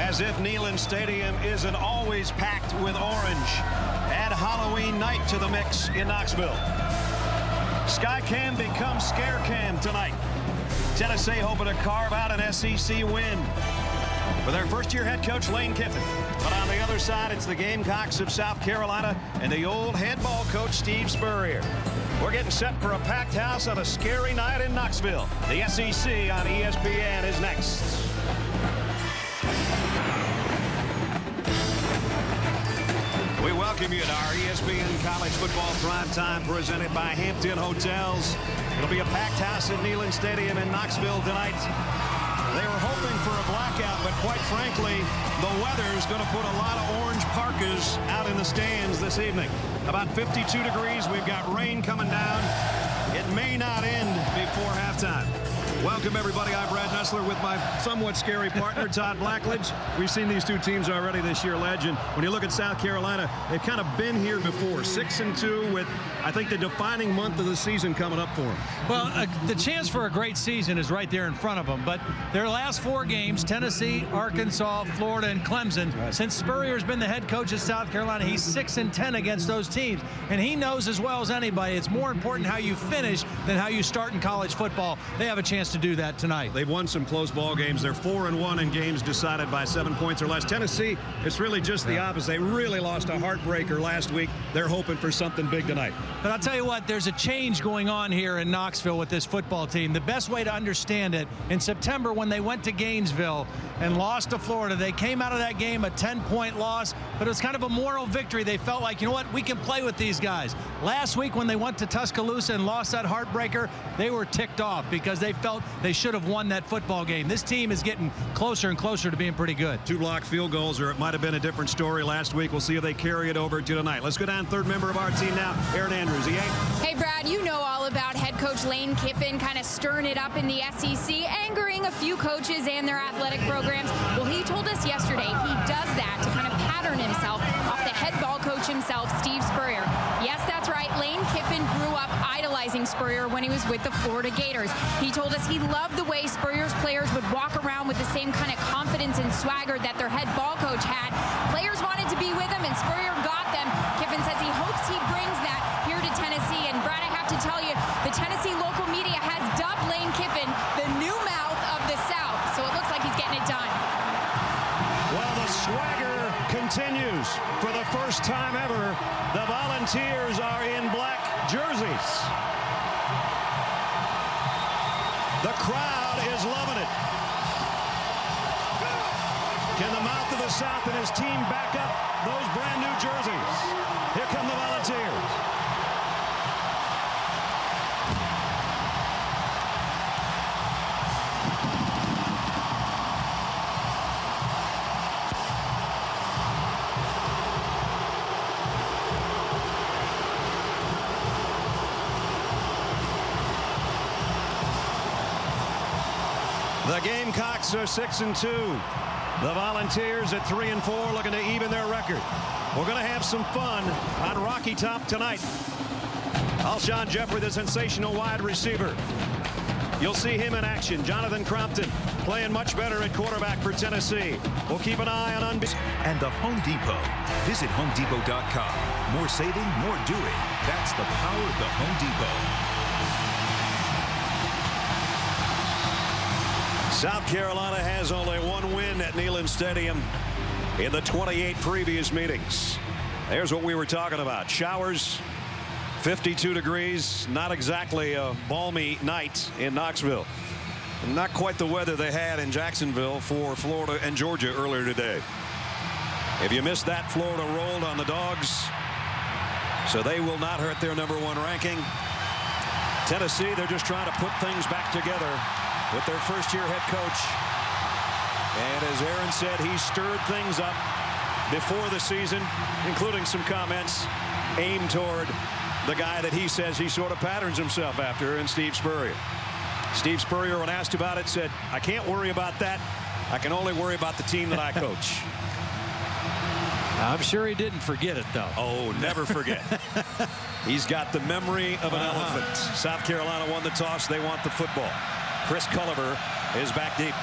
As if Neyland Stadium isn't always packed with orange. Add Halloween night to the mix in Knoxville. Skycam becomes Scarecam tonight. Tennessee hoping to carve out an SEC win with their first-year head coach Lane Kiffin. But on the other side, it's the Gamecocks of South Carolina and the old head ball coach Steve Spurrier. We're getting set for a packed house on a scary night in Knoxville. The SEC on ESPN is next. We welcome you to our ESPN College Football Primetime presented by Hampton Hotels. It'll be a packed house at Neyland Stadium in Knoxville tonight. They were hoping for a blackout, but quite frankly, the weather's going to put a lot of orange parkas out in the stands this evening. About 52 degrees. We've got rain coming down. It may not end before halftime. Welcome, everybody. I'm Brad Nessler with my somewhat scary partner, Todd Blackledge. We've seen these two teams already this year, Ledge. And when you look at South Carolina, they've kind of been here before. 6-2 with, I think, the defining month of the season coming up for them. Well, the chance for a great season is right there in front of them. But their last 4 games, Tennessee, Arkansas, Florida, and Clemson, right. Since Spurrier's been the head coach of South Carolina, he's 6-10 against those teams. And he knows as well as anybody, it's more important how you finish than how you start in college football. They have a chance to do that tonight. They've won some close ball games. They're 4-1 in games decided by 7 points or less. Tennessee, it's really just the opposite. They really lost a heartbreaker last week. They're hoping for something big tonight. But I'll tell you what, there's a change going on here in Knoxville with this football team. The best way to understand it, in September when they went to Gainesville and lost to Florida, they came out of that game a 10-point loss, but it was kind of a moral victory. They felt like, you know what, we can play with these guys. Last week when they went to Tuscaloosa and lost that heartbreaker, they were ticked off because they felt they should have won that football game. This team is getting closer and closer to being pretty good. 2 block field goals, or it might have been a different story last week. We'll see if they carry it over to tonight. Let's go down third member of our team now, Aaron Andrews. Hey, Brad, you know all about head coach Lane Kiffin kind of stirring it up in the SEC, angering a few coaches and their athletic programs. Well, he told us yesterday he does that to kind of pattern himself off the head ball coach himself, Steve Spurrier. Yes, that's right. Lane Kiffin grew up idolizing Spurrier when he was with the Florida Gators. He told us he loved the way Spurrier's players would walk around with the same kind of confidence and swagger that their head ball coach had. Players wanted to be with him, and Spurrier got them. Kiffin says he hopes he brings that here to Tennessee. And, Brad, I have to tell you, the Tennessee local media has dubbed Lane Kiffin the new mouth of the South. So it looks like he's getting it done. Well, the swagger continues. For the first time ever, the Volunteers are in black jerseys. The crowd is loving it. Can the mouth of the South and his team back up those brand new jerseys? Here come the Volunteers. The Gamecocks are 6-2. The Volunteers at 3-4, looking to even their record. We're going to have some fun on Rocky Top tonight. Alshon Jeffrey, the sensational wide receiver. You'll see him in action. Jonathan Crompton playing much better at quarterback for Tennessee. We'll keep an eye on and the Home Depot. Visit HomeDepot.com. More saving, more doing. That's the power of the Home Depot. South Carolina has only 1 win at Neyland Stadium in the 28 previous meetings. There's what we were talking about. Showers, 52 degrees, not exactly a balmy night in Knoxville. Not quite the weather they had in Jacksonville for Florida and Georgia earlier today. If you missed that, Florida rolled on the Dogs, so they will not hurt their #1 ranking. Tennessee, they're just trying to put things back together with their first-year head coach. And as Aaron said, he stirred things up before the season, including some comments aimed toward the guy that he says he sort of patterns himself after, in Steve Spurrier. Steve Spurrier, when asked about it, said, I can't worry about that. I can only worry about the team that I coach. I'm sure he didn't forget it, though. Oh, never forget. He's got the memory of an elephant. South Carolina won the toss. They want the football. Chris Culliver is back deep.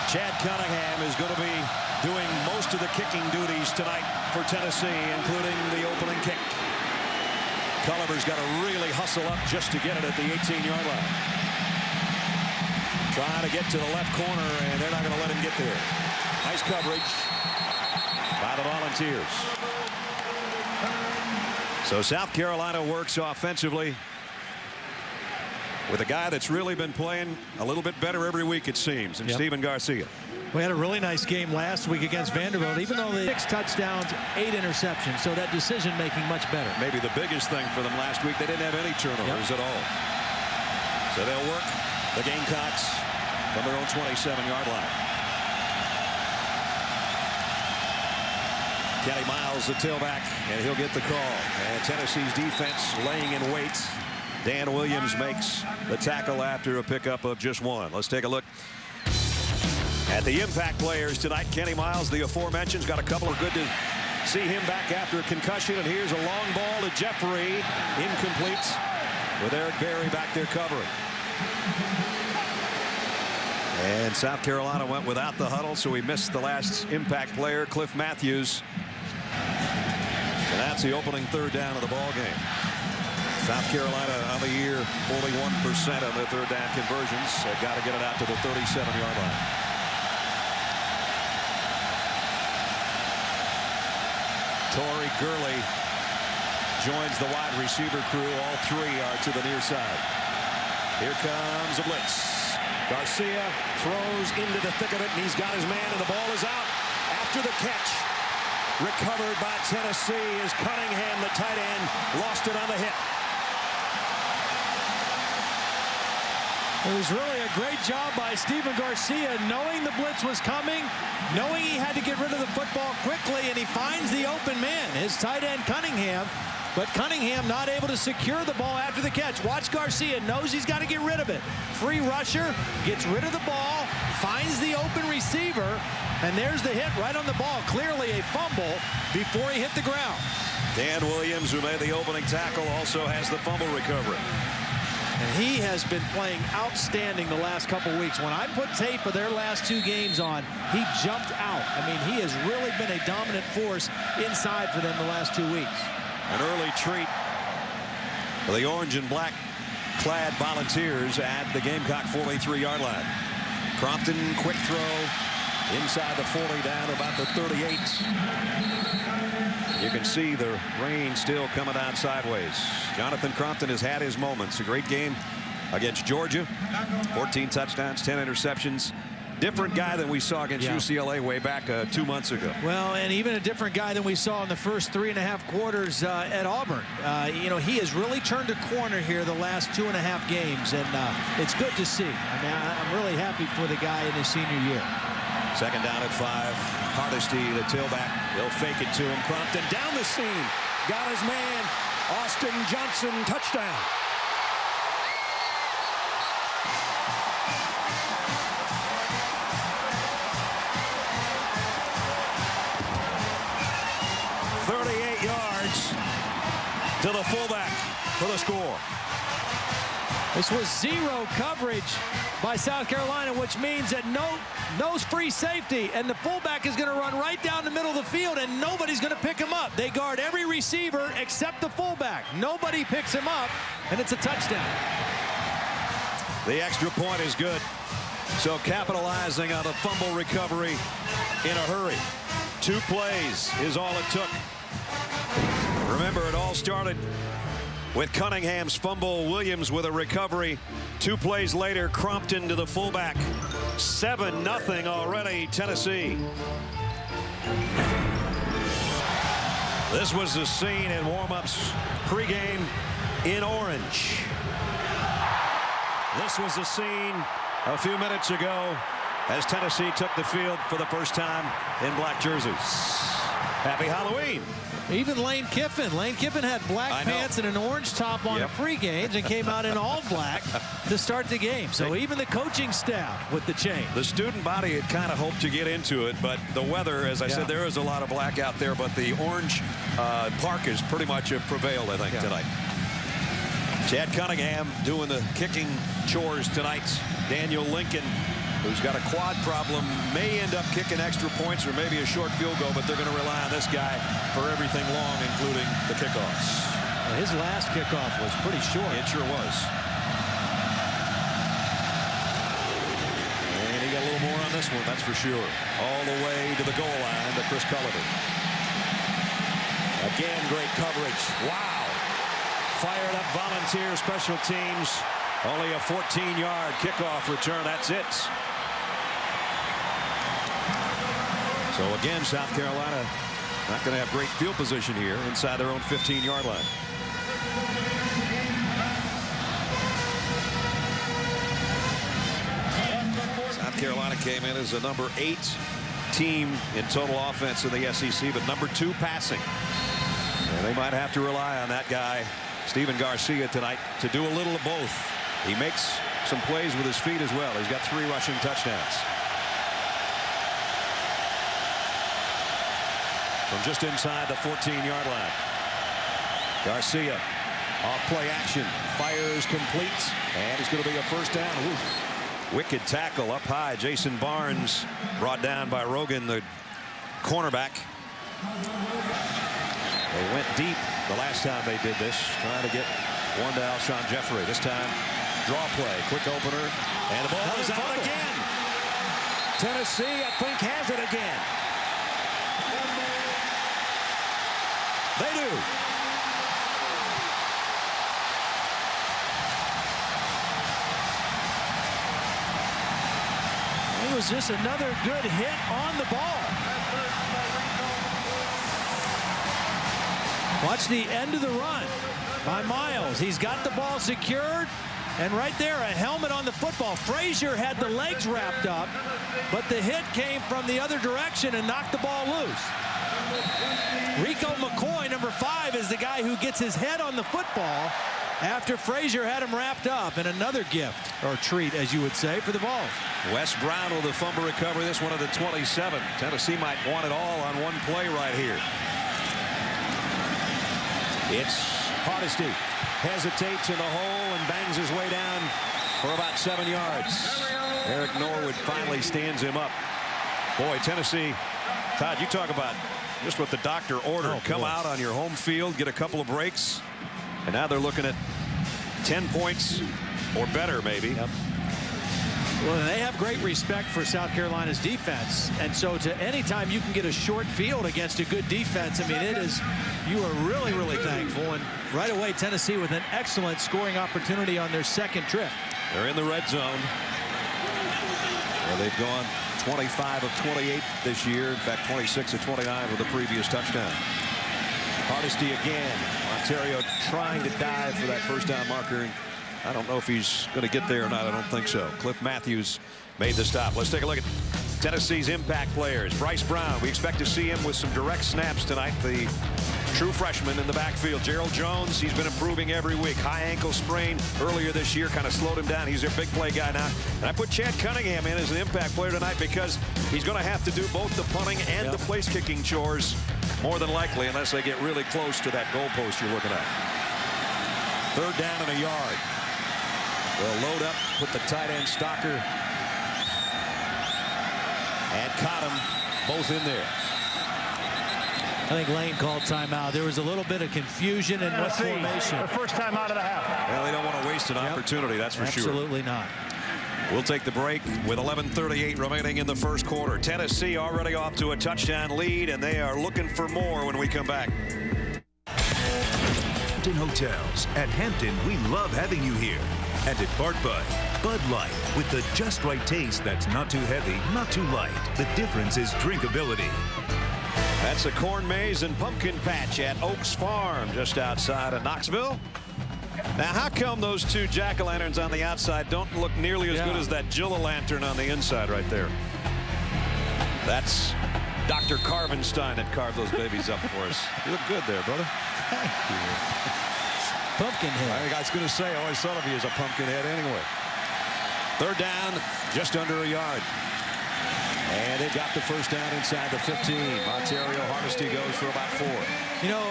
2nd and 4 for Chad Cunningham is going to be doing most of the kicking duties tonight for Tennessee, including the opening kick. Culliver's got to really hustle up just to get it at the 18-yard line. Trying to get to the left corner, and they're not going to let him get there. Nice coverage by the Volunteers. So South Carolina works offensively with a guy that's really been playing a little bit better every week, it seems, and Stephen Garcia. We had a really nice game last week against Vanderbilt, even though they 6 touchdowns, 8 interceptions. So that decision making much better. Maybe the biggest thing for them last week, they didn't have any turnovers at all. So they'll work the Gamecocks from their own 27-yard line. Kenny Miles, the tailback, and he'll get the call. And Tennessee's defense laying in wait. Dan Williams makes the tackle after a pickup of just 1. Let's take a look at the impact players tonight. Kenny Miles, the aforementioned, got a couple of good to see him back after a concussion. And here's a long ball to Jeffrey, incomplete, with Eric Berry back there covering. And South Carolina went without the huddle, so we missed the last impact player, Cliff Matthews. And that's the opening 3rd down of the ball game. South Carolina on the year, 41% on their 3rd down conversions. They've got to get it out to the 37-yard line. Torrey Gurley joins the wide receiver crew. All 3 are to the near side. Here comes a blitz. Garcia throws into the thick of it, and he's got his man, and the ball is out after the catch. Recovered by Tennessee as Cunningham, the tight end, lost it on the hit. It was really a great job by Stephen Garcia, knowing the blitz was coming, knowing he had to get rid of the football quickly, and he finds the open man, his tight end Cunningham. But Cunningham not able to secure the ball after the catch. Watch Garcia, knows he's got to get rid of it. Free rusher, gets rid of the ball, finds the open receiver, and there's the hit right on the ball. Clearly a fumble before he hit the ground. Dan Williams, who made the opening tackle, also has the fumble recovery. And he has been playing outstanding the last couple weeks. When I put tape of their last 2 games on, he jumped out. I mean, he has really been a dominant force inside for them the last 2 weeks. An early treat for the orange and black clad Volunteers at the Gamecock 43-yard line. Crompton, quick throw inside the 40, down about the 38. You can see the rain still coming down sideways. Jonathan Crompton has had his moments. A great game against Georgia. 14 touchdowns, 10 interceptions. Different guy than we saw against UCLA way back 2 months ago. Well, and even a different guy than we saw in the first 3.5 quarters at Auburn. You know, he has really turned a corner here the last 2.5 games, and it's good to see. I mean, I'm really happy for the guy in his senior year. 2nd down at 5. Hardesty, the tailback. They'll fake it to him. Crompton down the seam. Got his man. Austin Johnson, touchdown. To the fullback for the score. This was 0 coverage by South Carolina, which means that no free safety, and the fullback is going to run right down the middle of the field, and nobody's going to pick him up. They guard every receiver except the fullback. Nobody picks him up, and it's a touchdown. The extra point is good. So capitalizing on a fumble recovery in a hurry. 2 plays is all it took. Remember, it all started with Cunningham's fumble. Williams with a recovery. 2 plays later, Crompton to the fullback. 7-0 already, Tennessee. This was the scene in warm-ups pregame in orange. This was the scene a few minutes ago as Tennessee took the field for the first time in black jerseys. Happy Halloween. Even Lane Kiffin. Lane Kiffin had black pants and an orange top on the pre-games and came out in all black to start the game. So even the coaching staff with the change. The student body had kind of hoped to get into it, but the weather, as I said, there is a lot of black out there, but the orange park is pretty much prevailed, I think, tonight. Chad Cunningham doing the kicking chores tonight. Daniel Lincoln who's got a quad problem, may end up kicking extra points or maybe a short field goal, but they're going to rely on this guy for everything long, including the kickoffs. Well, his last kickoff was pretty short. It sure was. And he got a little more on this one, that's for sure. All the way to the goal line to Chris Cullivan. Again, great coverage. Wow. Fired up volunteer special teams. Only a 14-yard kickoff return. That's it. So again, South Carolina not going to have great field position here inside their own 15-yard line. South Carolina came in as a number 8 team in total offense in the SEC, but number 2 passing. And they might have to rely on that guy, Stephen Garcia, tonight to do a little of both. He makes some plays with his feet as well. He's got 3 rushing touchdowns. From just inside the 14-yard line. Garcia, off play action, fires complete, and it's going to be a first down. Ooh. Wicked tackle up high. Jason Barnes brought down by Rogan, the cornerback. They went deep the last time they did this, trying to get one to Alshon Jeffrey. This time, draw play, quick opener, and the ball is out again. Tennessee, I think, has it again. They do. It was just another good hit on the ball. Watch the end of the run by Miles. He's got the ball secured, and right there, a helmet on the football. Frazier had the legs wrapped up, but the hit came from the other direction and knocked the ball loose. Rico McCoy, number 5, is the guy who gets his head on the football after Frazier had him wrapped up, and another gift, or treat, as you would say, for the ball. Wes Brown with the fumble recovery, this one at the 27. Tennessee might want it all on one play right here. It's Hardesty. Hesitates in the hole and bangs his way down for about 7 yards. Eric Norwood finally stands him up. Boy, Tennessee, Todd, you talk about just what the doctor ordered. Oh, come out on your home field, get a couple of breaks, and now they're looking at 10 points or better, maybe. Yep. Well, they have great respect for South Carolina's defense, and so to any time you can get a short field against a good defense, I mean, it is, you are really, really thankful. And right away, Tennessee with an excellent scoring opportunity on their second trip. They're in the red zone. Well, they've gone 25 of 28 this year. In fact, 26 of 29 with the previous touchdown. Hardesty again. Ontario trying to dive for that first down marker. I don't know if he's going to get there or not. I don't think so. Cliff Matthews made the stop. Let's take a look at Tennessee's impact players. Bryce Brown, we expect to see him with some direct snaps tonight. The true freshman in the backfield. Gerald Jones, he's been improving every week. High ankle sprain earlier this year kind of slowed him down. He's their big play guy now. And I put Chad Cunningham in as an impact player tonight because he's going to have to do both the punting and the place kicking chores more than likely, unless they get really close to that goalpost you're looking at. 3rd down and a yard. They'll load up, put the tight end Stocker and Cottom both in there. I think Lane called timeout. There was a little bit of confusion in what formation. The first time out of the half. Well, they don't want to waste an opportunity, that's for sure. Absolutely not. We'll take the break with 11:38 remaining in the first quarter. Tennessee already off to a touchdown lead, and they are looking for more when we come back. Hampton Hotels. At Hampton, we love having you here. And at Bart Bud Light, with the just right taste that's not too heavy, not too light. The difference is drinkability. That's a corn maze and pumpkin patch at Oaks Farm, just outside of Knoxville. Now, how come those 2 jack-o'-lanterns on the outside don't look nearly as good as that Jill-o'-lantern on the inside right there? That's Dr. Carvenstein that carved those babies up for us. You look good there, brother. Thank you. Pumpkin head. I was going to say, I always thought of you as a pumpkin head anyway. 3rd down, just under a yard. And they've got the first down inside the 15. Ontario Hardesty goes for about 4. You know,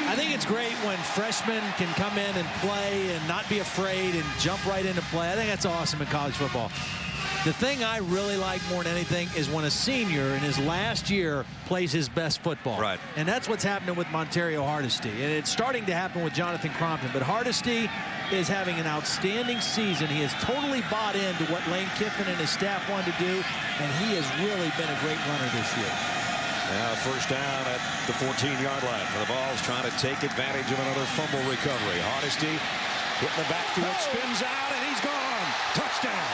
I think it's great when freshmen can come in and play and not be afraid and jump right into play. I think that's awesome in college football. The thing I really like more than anything is when a senior in his last year plays his best football. Right. And that's what's happening with Montario Hardesty. And it's starting to happen with Jonathan Crompton. But Hardesty is having an outstanding season. He has totally bought into what Lane Kiffin and his staff wanted to do. And he has really been a great runner this year. Now first down at the 14-yard line for the Vols, trying to take advantage of another fumble recovery. Hardesty hitting the backfield, spins out, and he's gone. Touchdown.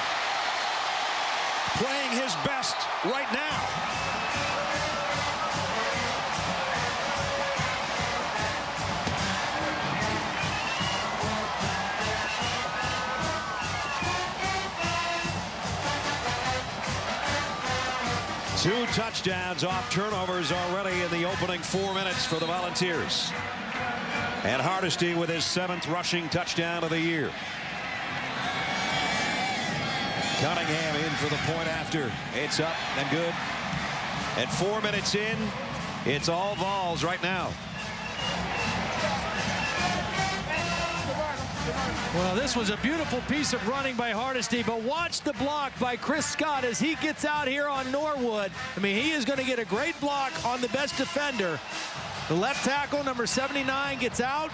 Playing his best right now. Two touchdowns off turnovers already in the opening 4 minutes for the Volunteers. And Hardesty with his 7th rushing touchdown of the year. Cunningham in for the point after. It's up and good. And 4 minutes in, it's all Vols right now. Well, this was a beautiful piece of running by Hardesty, but watch the block by Chris Scott as he gets out here on Norwood. I mean, he is going to get a great block on the best defender. The left tackle, number 79, gets out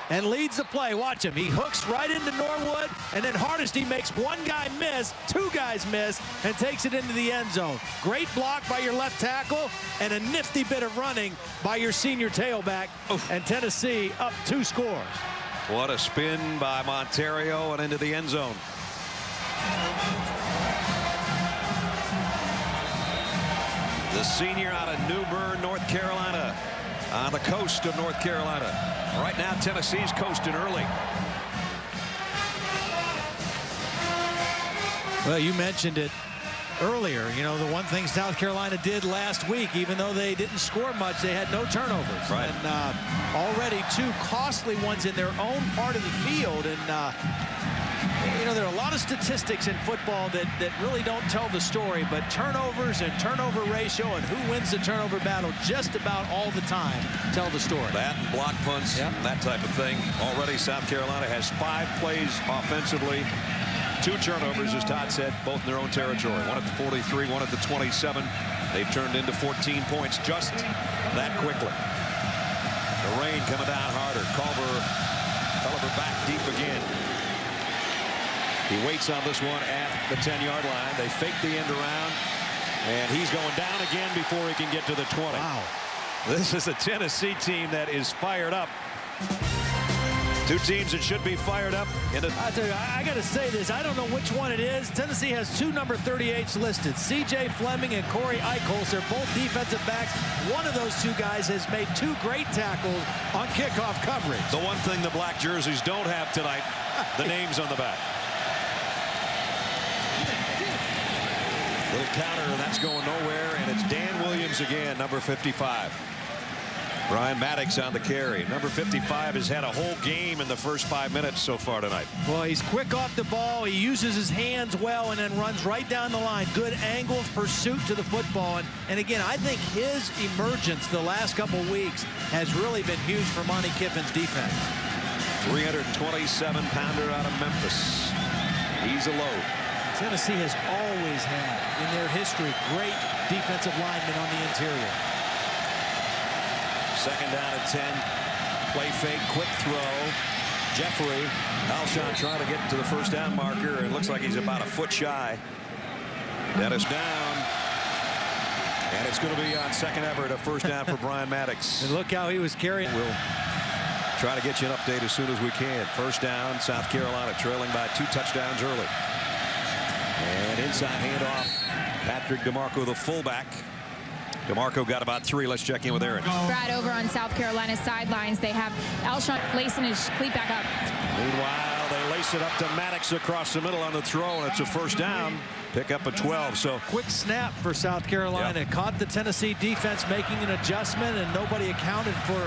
and leads the play. Watch him. He hooks right into Norwood, and then Hardesty makes one guy miss, two guys miss, and takes it into the end zone. Great block by your left tackle, and a nifty bit of running by your senior tailback. Oof. And Tennessee up 2 scores. What a spin by Montario and into the end zone. The senior out of New Bern, North Carolina, on the coast of North Carolina. Right now, Tennessee's coasting early. Well, you mentioned it earlier. You know, the one thing South Carolina did last week, even though they didn't score much, they had no turnovers. Right. And already 2 costly ones in their own part of the field. And, you know, there are a lot of statistics in football that really don't tell the story, but turnovers and turnover ratio and who wins the turnover battle just about all the time tell the story. That and block punts, yep, that type of thing. Already South Carolina has 5 plays offensively. 2 turnovers, as Todd said, both in their own territory. One at the 43, one at the 27. They've turned into 14 points just that quickly. The rain coming down harder. Culver back deep again. He waits on this one at the 10-yard line. They fake the end around, and he's going down again before he can get to the 20. Wow. This is a Tennessee team that is fired up. 2 teams that should be fired up. I tell you, I got to say this. I don't know which one it is. Tennessee has 2 number 38s listed. C.J. Fleming and Corey Eichholz. They're both defensive backs. One of those 2 guys has made 2 great tackles on kickoff coverage. The one thing the black jerseys don't have tonight, the names on the back. Little counter, and that's going nowhere, and it's Dan Williams again, number 55. Brian Maddox on the carry. Number 55 has had a whole game in the first 5 minutes so far tonight. Well, he's quick off the ball. He uses his hands well and then runs right down the line. Good angled pursuit to the football. And again, I think his emergence the last couple weeks has really been huge for Monty Kiffin's defense. 327-pounder out of Memphis. He's a load. Tennessee has always had, in their history, great defensive linemen on the interior. Second down at 10. Play fake, quick throw. Jeffrey Alshon trying to get to the first down marker, and looks like he's about a foot shy. Dennis down. And it's going to be on second effort, a first down for Brian Maddox. And look how he was carrying. We'll try to get you an update as soon as we can. First down, South Carolina trailing by 2 touchdowns early. And inside handoff, Patrick DeMarco, the fullback. DeMarco got about 3. Let's check in with Aaron. Brad, over on South Carolina's sidelines, they have Alshon lacing his cleat back up. Meanwhile, they lace it up to Maddox across the middle on the throw, and it's a first down. Pick up a 12. So quick snap for South Carolina. Yep. Caught the Tennessee defense making an adjustment, and nobody accounted for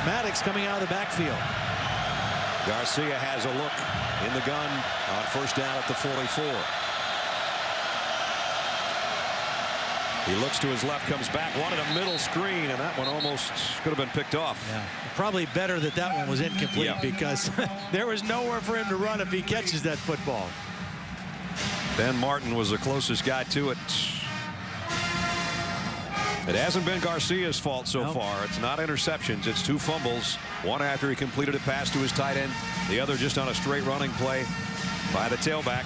Maddox coming out of the backfield. Garcia has a look in the gun on first down at the 44. He looks to his left, comes back, wanted a middle screen, and that one almost could have been picked off. Yeah. Probably better that that one was incomplete, yeah, because there was nowhere for him to run if he catches that football. Ben Martin was the closest guy to it. It hasn't been Garcia's fault so far. It's not interceptions. It's 2 fumbles. One after he completed a pass to his tight end. The other just on a straight running play by the tailback.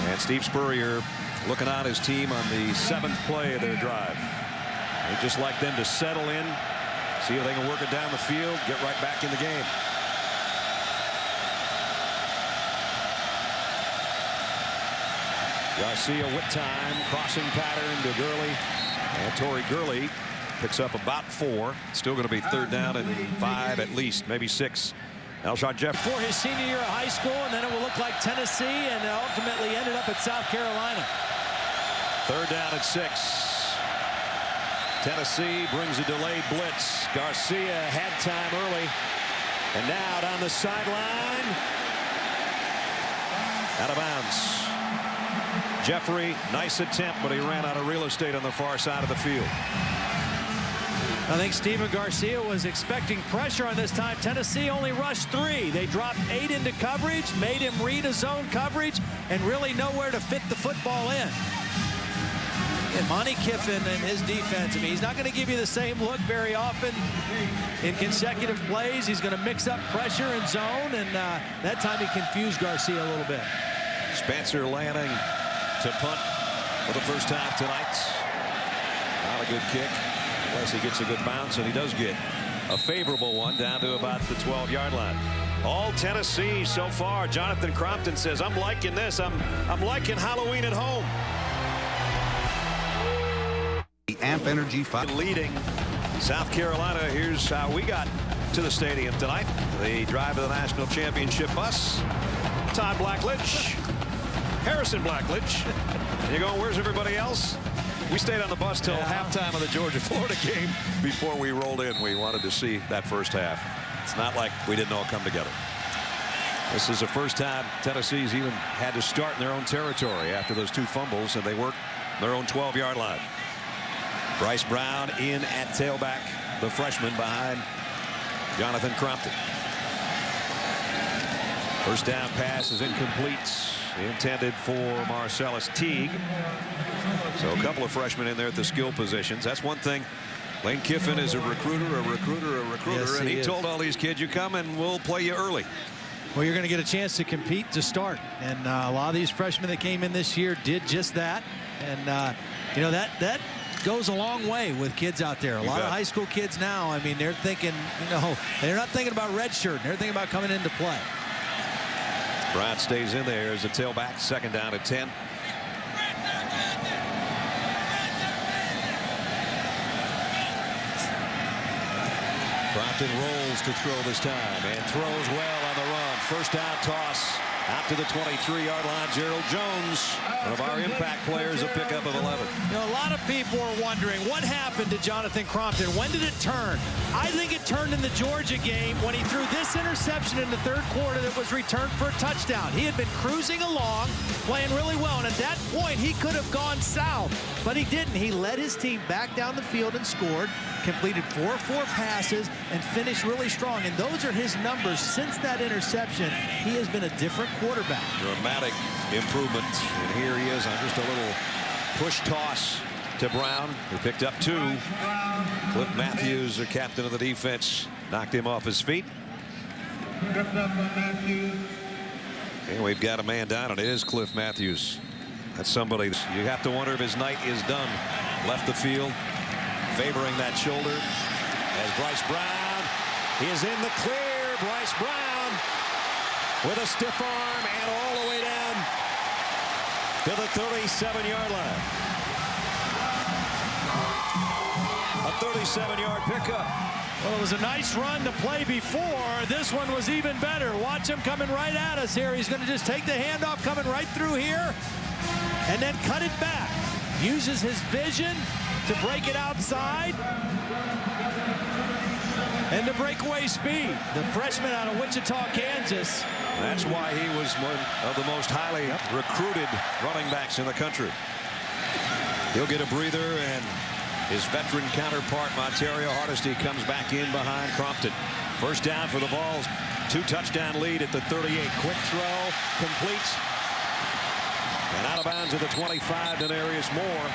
And Steve Spurrier looking on his team on the 7th play of their drive. They'd just like them to settle in, see if they can work it down the field, get right back in the game. Garcia with time, crossing pattern to Gurley. And Torrey Gurley picks up about 4. Still going to be 3rd down and 5 at least, maybe 6. Alshon Jeffrey. For his senior year of high school, and then it will look like Tennessee, and ultimately ended up at South Carolina. 3rd down and 6. Tennessee brings a delayed blitz. Garcia had time early. And now down the sideline. Out of bounds. Jeffrey, nice attempt, but he ran out of real estate on the far side of the field. I think Steven Garcia was expecting pressure on this time. Tennessee only rushed 3. They dropped 8 into coverage, made him read a zone coverage, and really nowhere to fit the football in. And Monty Kiffin and his defense, I mean, he's not going to give you the same look very often in consecutive plays. He's going to mix up pressure and zone, and that time he confused Garcia a little bit. Spencer Lanning to punt for the first time tonight. Not a good kick unless he gets a good bounce, and he does get a favorable one down to about the 12-yard line. All Tennessee so far. Jonathan Crompton says, I'm liking this. I'm liking Halloween at home. The Amp Energy 5 leading South Carolina. Here's how we got to the stadium tonight. The drive to the national championship bus. Todd Blackledge, Harrison Blackledge. And you're going, where's everybody else? We stayed on the bus till halftime of the Georgia-Florida game before we rolled in. We wanted to see that first half. It's not like we didn't all come together. This is the first time Tennessee's even had to start in their own territory after those 2 fumbles, and they work their own 12-yard line. Bryce Brown in at tailback, the freshman behind Jonathan Crompton. First down pass is incomplete, intended for Marcellus Teague. So a couple of freshmen in there at the skill positions. That's one thing. Lane Kiffin is a recruiter. Yes, and he is. told all these kids, you come and we'll play you early. Well, you're going to get a chance to compete to start. And a lot of these freshmen that came in this year did just that. And, you know, that goes a long way with kids out there. A lot of high school kids now, I mean, they're thinking, you know, they're not thinking about redshirt. They're thinking about coming into play. Brown stays in there as a tailback. 2nd down at 10. Crompton rolls to throw this time and throws well on the run. First down toss out to the 23-yard line. Gerald Jones, one of our impact players, a pickup of 11. You know, a lot of people are wondering what happened to Jonathan Crompton. When did it turn? I think it turned in the Georgia game when he threw this interception in the 3rd quarter that was returned for a touchdown. He had been cruising along, playing really well, and at that point he could have gone south, but he didn't. He led his team back down the field and scored, completed 4 passes, and finished really strong. And those are his numbers since that interception. He has been a different quarterback. Dramatic improvement, and here he is on just a little push toss to Brown, who picked up 2. Cliff Matthews, the captain of the defense, knocked him off his feet. And we've got a man down, and it is Cliff Matthews. That's somebody you have to wonder if his night is done. Left the field, favoring that shoulder as Bryce Brown is in the clear. Bryce Brown with a stiff arm and all the way down to the 37-yard line. A 37-yard pickup. Well, it was a nice run to play before. This one was even better. Watch him coming right at us here. He's going to just take the handoff coming right through here and then cut it back. Uses his vision to break it outside and the breakaway speed. The freshman out of Wichita, Kansas. That's why he was one of the most highly recruited running backs in the country. He'll get a breather, and his veteran counterpart, Montario Hardesty, comes back in behind Crompton. First down for the Vols. 2-touchdown lead at the 38. Quick throw, complete. And And out of bounds at the 25, Denarius Moore.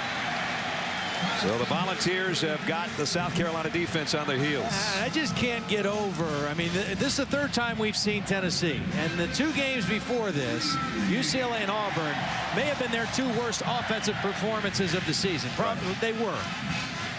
So the Volunteers have got the South Carolina defense on their heels. I just can't get over. I mean, this is the third time we've seen Tennessee. And the 2 games before this, UCLA and Auburn, may have been their 2 worst offensive performances of the season. Probably they were.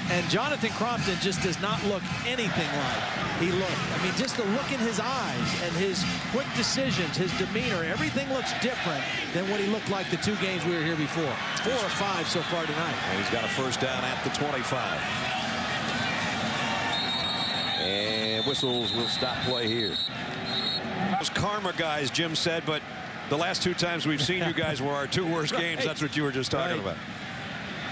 And Jonathan Crompton just does not look anything like he looked. I mean, just the look in his eyes and his quick decisions, his demeanor, everything looks different than what he looked like the 2 games we were here before. 4 or 5 so far tonight. And he's got a first down at the 25. And whistles will stop play here. Those karma guys, Jim said, but the last 2 times we've seen you guys were our 2 worst games. That's what you were just talking about.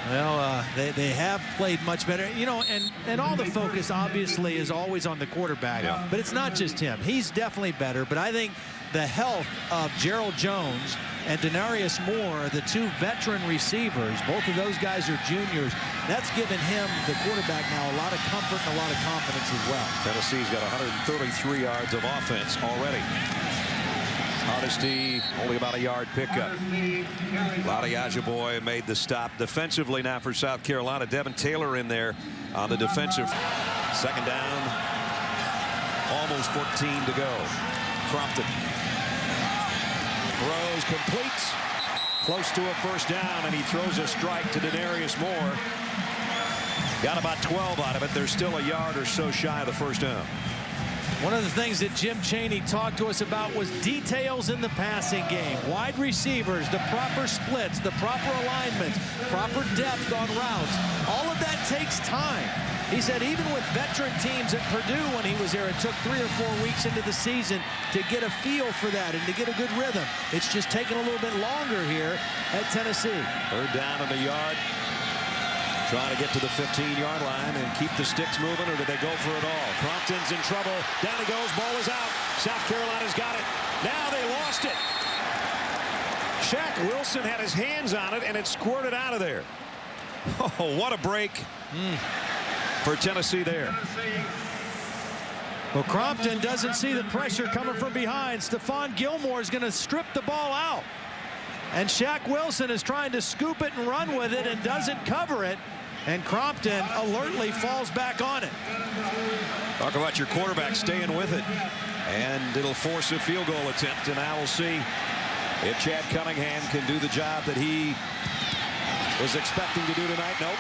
Well, they have played much better, you know, and all the focus obviously is always on the quarterback. Yeah. But it's not just him. He's definitely better. But I think the health of Gerald Jones and Denarius Moore, the 2 veteran receivers, both of those guys are juniors. That's given him, the quarterback, now a lot of comfort and a lot of confidence as well. Tennessee's got 133 yards of offense already. Hardesty only about a yard pickup. Lottie Ajaboy made the stop defensively now for South Carolina. Devin Taylor in there on the defensive. Second down. Almost 14 to go. Crompton throws, completes. Close to a first down, and he throws a strike to Denarius Moore. Got about 12 out of it. They're still a yard or so shy of the first down. One of the things that Jim Chaney talked to us about was details in the passing game. Wide receivers, the proper splits, the proper alignments, proper depth on routes. All of that takes time. He said even with veteran teams at Purdue when he was there, it took 3 or 4 weeks into the season to get a feel for that and to get a good rhythm. It's just taken a little bit longer here at Tennessee. Third down in the yard. Trying to get to the 15-yard line and keep the sticks moving, or do they go for it all? Crompton's in trouble. Down he goes. Ball is out. South Carolina's got it. Now they lost it. Shaq Wilson had his hands on it, and it squirted out of there. Oh, what a break for Tennessee there. Well, Crompton doesn't see the pressure coming from behind. Stephon Gilmore is going to strip the ball out. And Shaq Wilson is trying to scoop it and run with it and doesn't cover it. And Crompton alertly falls back on it. Talk about your quarterback staying with it. And it'll force a field goal attempt. And now we'll see if Chad Cunningham can do the job that he was expecting to do tonight. Nope.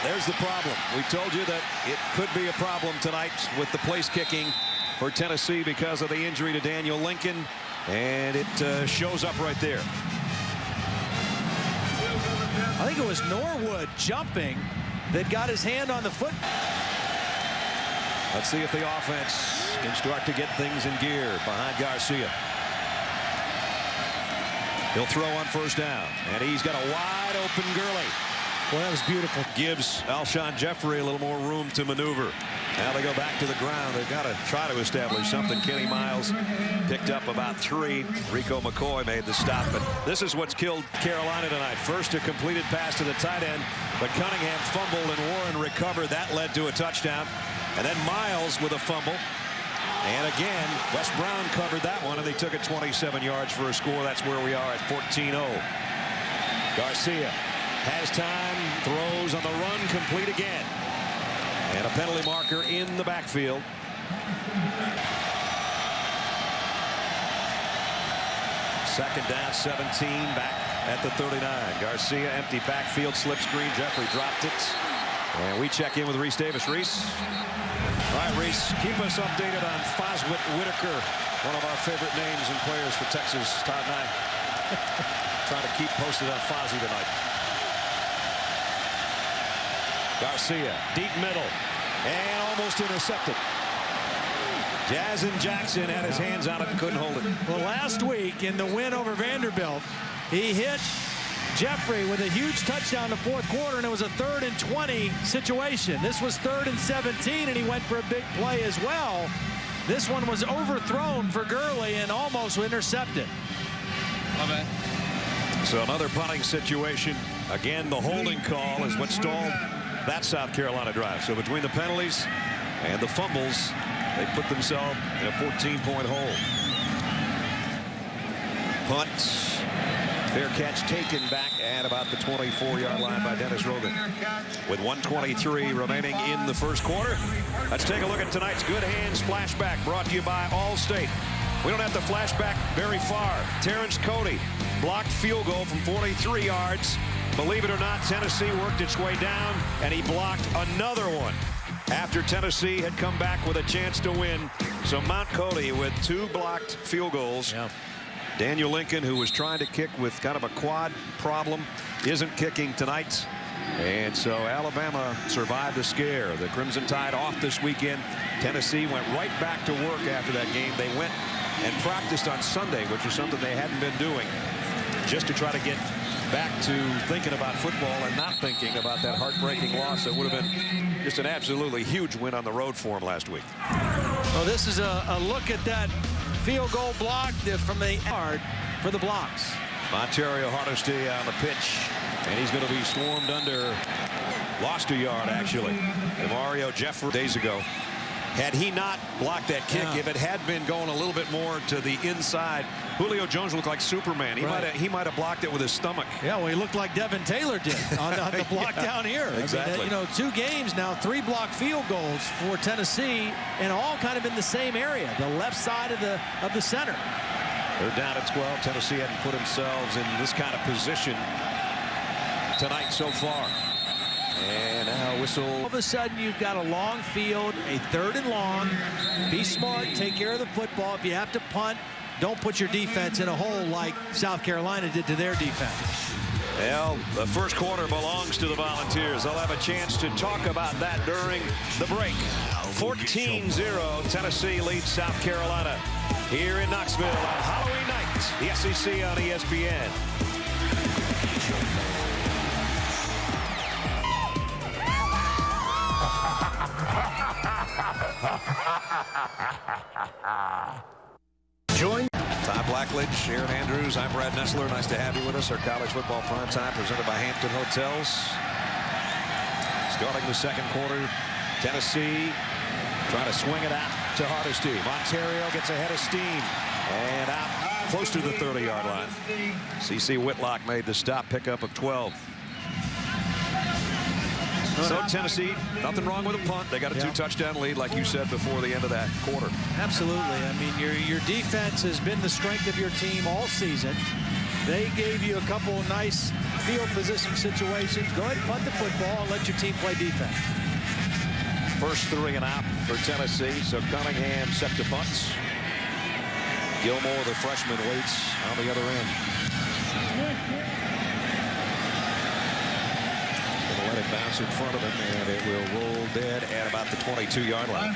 There's the problem. We told you that it could be a problem tonight with the place kicking for Tennessee because of the injury to Daniel Lincoln. And it shows up right there. I think it was Norwood jumping that got his hand on the foot. Let's see if the offense can start to get things in gear behind Garcia. He'll throw on first down, and he's got a wide open Gurley. Well, that was beautiful. Gives Alshon Jeffrey a little more room to maneuver. Now they go back to the ground. They've got to try to establish something. Kenny Miles picked up about 3. Rico McCoy made the stop. But this is what's killed Carolina tonight. First, a completed pass to the tight end, but Cunningham fumbled and Warren recovered. That led to a touchdown. And then Miles with a fumble. And again, Wes Brown covered that one, and they took it 27 yards for a score. That's where we are at 14-0. Garcia has time, throws on the run, complete again. And a penalty marker in the backfield. Second down, 17, back at the 39. Garcia, empty backfield, slip screen. Jeffrey dropped it. And we check in with Reese Davis. Reese? All right, Reese, keep us updated on Foswit Whitaker, one of our favorite names and players for Texas. Todd and I trying to keep posted on Fozzie tonight. Garcia, deep middle, and almost intercepted. Jazzen Jackson had his hands on it and couldn't hold it. Well, last week in the win over Vanderbilt, he hit Jeffrey with a huge touchdown in the fourth quarter, and it was a 3rd and 20 situation. This was 3rd and 17, and he went for a big play as well. This one was overthrown for Gurley and almost intercepted. Love it. So another punting situation. Again, the holding call is what stalled that South Carolina drive. So between the penalties and the fumbles, they put themselves in a 14-point hole. Punt Fair catch taken back at about the 24-yard line by Dennis Rogan. With 1:23 remaining in the first quarter. Let's take a look at tonight's Good Hands Flashback, brought to you by Allstate. We don't have to flash back very far. Terrence Cody blocked field goal from 43 yards. Believe it or not, Tennessee worked its way down, and he blocked another one after Tennessee had come back with a chance to win. So Mount Cody with 2 blocked field goals. Yeah. Daniel Lincoln, who was trying to kick with kind of a quad problem, isn't kicking tonight. And so Alabama survived the scare. The Crimson Tide off this weekend. Tennessee went right back to work after that game. They went and practiced on Sunday, which is something they hadn't been doing, just to try to get back to thinking about football and not thinking about that heartbreaking loss that would have been just an absolutely huge win on the road for them last week. Well, this is a look at that field goal block from the yard for the blocks. Montario Hardesty on the pitch, and he's going to be swarmed under. Lost a yard, actually. Mario Jeffrey days ago. Had he not blocked that kick, if it had been going a little bit more to the inside, Julio Jones looked like Superman. He might have blocked it with his stomach. Yeah, well, he looked like Devin Taylor did on the block down here. Exactly. I mean, 2 games now, 3 blocked field goals for Tennessee, and all kind of in the same area, the left side of the center. They're down at 12. Tennessee hadn't put themselves in this kind of position tonight so far. And now whistle. All of a sudden, you've got a long field, a 3rd and long. Be smart, take care of the football. If you have to punt, don't put your defense in a hole like South Carolina did to their defense. Well, the first quarter belongs to the Volunteers. They'll have a chance to talk about that during the break. 14-0, Tennessee leads South Carolina here in Knoxville on Halloween night. The SEC on ESPN. Join Todd Blackledge, Aaron Andrews, I'm Brad Nessler. Nice to have you with us. Our college football primetime presented by Hampton Hotels. Starting the second quarter, Tennessee trying to swing it out to Hardesty. Montario gets ahead of steam and out close to the 30-yard line. C.C. Whitlock made the stop, pickup of 12. So Tennessee, nothing wrong with a punt. They got a 2-touchdown lead, like you said, before the end of that quarter. Absolutely. I mean, your defense has been the strength of your team all season. They gave you a couple of nice field position situations. Go ahead and punt the football and let your team play defense. First 3 and out for Tennessee. So Cunningham set to punts. Gilmore, the freshman, waits on the other end. Let it bounce in front of him, and it will roll dead at about the 22-yard line.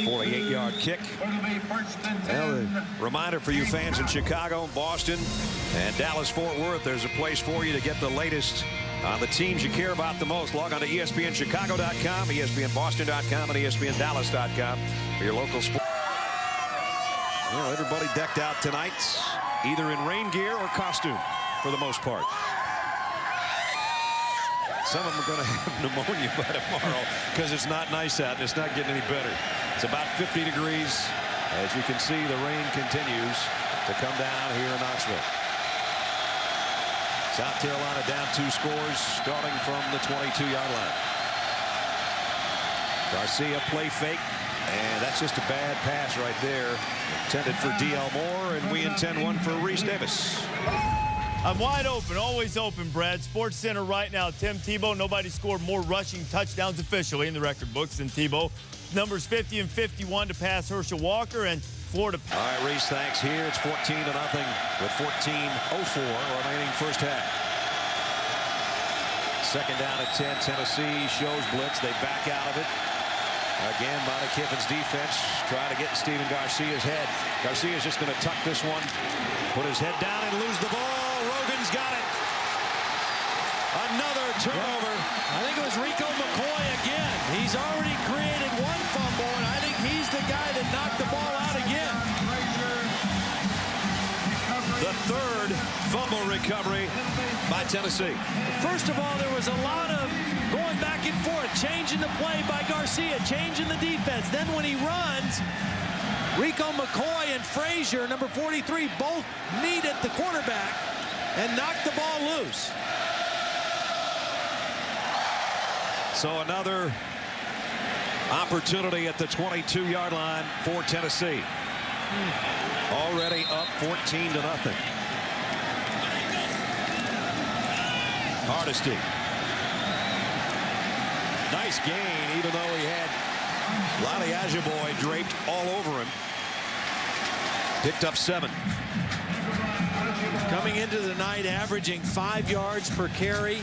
48-yard kick. Well, a reminder for you fans in Chicago, Boston, and Dallas-Fort Worth, there's a place for you to get the latest on the teams you care about the most. Log on to ESPNChicago.com, ESPNBoston.com, and ESPNDallas.com for your local sports. Well, everybody decked out tonight, either in rain gear or costume, for the most part. Some of them are going to have pneumonia by tomorrow because it's not nice out and it's not getting any better. It's about 50 degrees. As you can see, the rain continues to come down here in Knoxville. South Carolina down 2 scores starting from the 22-yard line. Garcia play fake, and that's just a bad pass right there. Intended for D.L. Moore, and we intend one for Reese Davis. I'm wide open, always open, Brad. Sports Center right now. Tim Tebow, nobody scored more rushing touchdowns officially in the record books than Tebow. Numbers 50 and 51 to pass Herschel Walker, and Florida. All right, Reese, thanks. Here it's 14-0 with 14:04 remaining first half. Second down at 10. Tennessee shows blitz. They back out of it. Again, Monty Kiffin's defense trying to get in Steven Garcia's head. Garcia's just going to tuck this one, put his head down and lose the ball. Rogan's got it. Another turnover. I think it was Rico McCoy again. He's already created 1 fumble, and I think he's the guy that knocked the ball out again. The 3rd fumble recovery by Tennessee. First of all, there was a lot of going back and forth, changing the play by Garcia, changing the defense. Then when he runs, Rico McCoy and Frazier, number 43, both meet at the quarterback and knock the ball loose. So another opportunity at the 22-yard line for Tennessee. Already up 14-0. Hardesty. Nice gain, even though he had Lally Ajiboye draped all over him. Picked up 7. Coming into the night, averaging 5 yards per carry.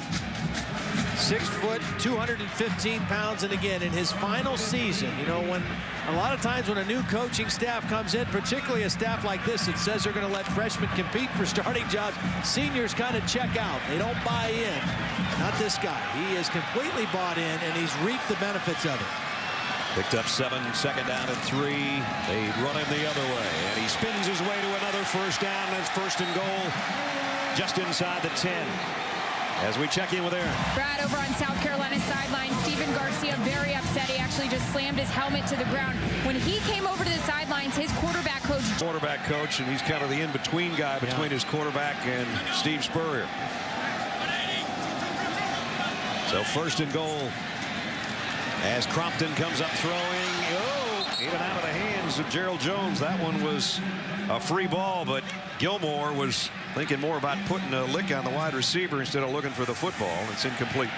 6 foot, 215 pounds, and again, in his final season, you know, when a lot of times when a new coaching staff comes in, particularly a staff like this that says they're going to let freshmen compete for starting jobs, seniors kind of check out. They don't buy in. Not this guy. He is completely bought in, and he's reaped the benefits of it. Picked up 7, second down and 3. They run him the other way, and he spins his way to another first down. That's first and goal just inside the 10. As we check in with Aaron. Brad, over on South Carolina's sideline, Stephen Garcia very upset. He actually just slammed his helmet to the ground. When he came over to the sidelines, his quarterback coach, and he's kind of the in-between guy between his quarterback and Steve Spurrier. So first and goal as Crompton comes up throwing. Oh, even out of the hands of Gerald Jones. That one was a free ball, but Gilmore was thinking more about putting a lick on the wide receiver instead of looking for the football. It's incomplete.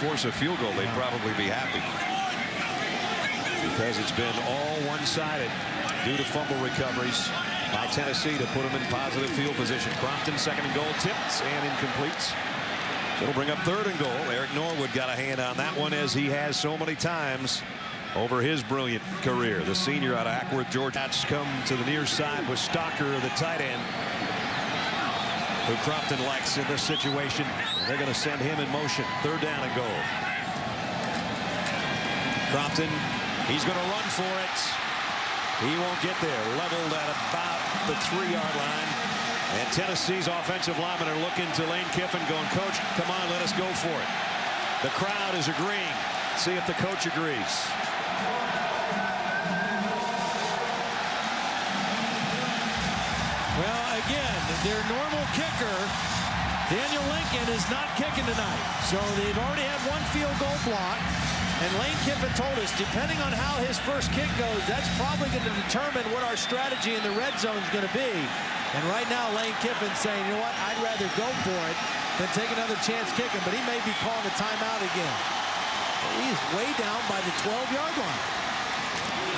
Force a field goal, they'd probably be happy, because it's been all one-sided due to fumble recoveries by Tennessee to put them in positive field position. Crompton, second and goal, tips and incompletes. It'll bring up third and goal. Eric Norwood got a hand on that one, as he has so many times over his brilliant career. The senior out of Ackworth, Georgia. That's come to the near side with Stocker, the tight end, who Crompton likes in this situation. They're going to send him in motion. Third down and goal. Crompton, he's going to run for it. He won't get there. Leveled at about the 3-yard line. And Tennessee's offensive linemen are looking to Lane Kiffin, going, "Coach, come on, let us go for it." The crowd is agreeing. See if the coach agrees. Well, again, their normal kicker, Daniel Lincoln, is not kicking tonight. So they've already had one field goal block. And Lane Kiffin told us, depending on how his first kick goes, that's probably going to determine what our strategy in the red zone is going to be. And right now, Lane Kiffin's saying, you know what, I'd rather go for it than take another chance kicking. But he may be calling a timeout again. He's way down by the 12-yard line.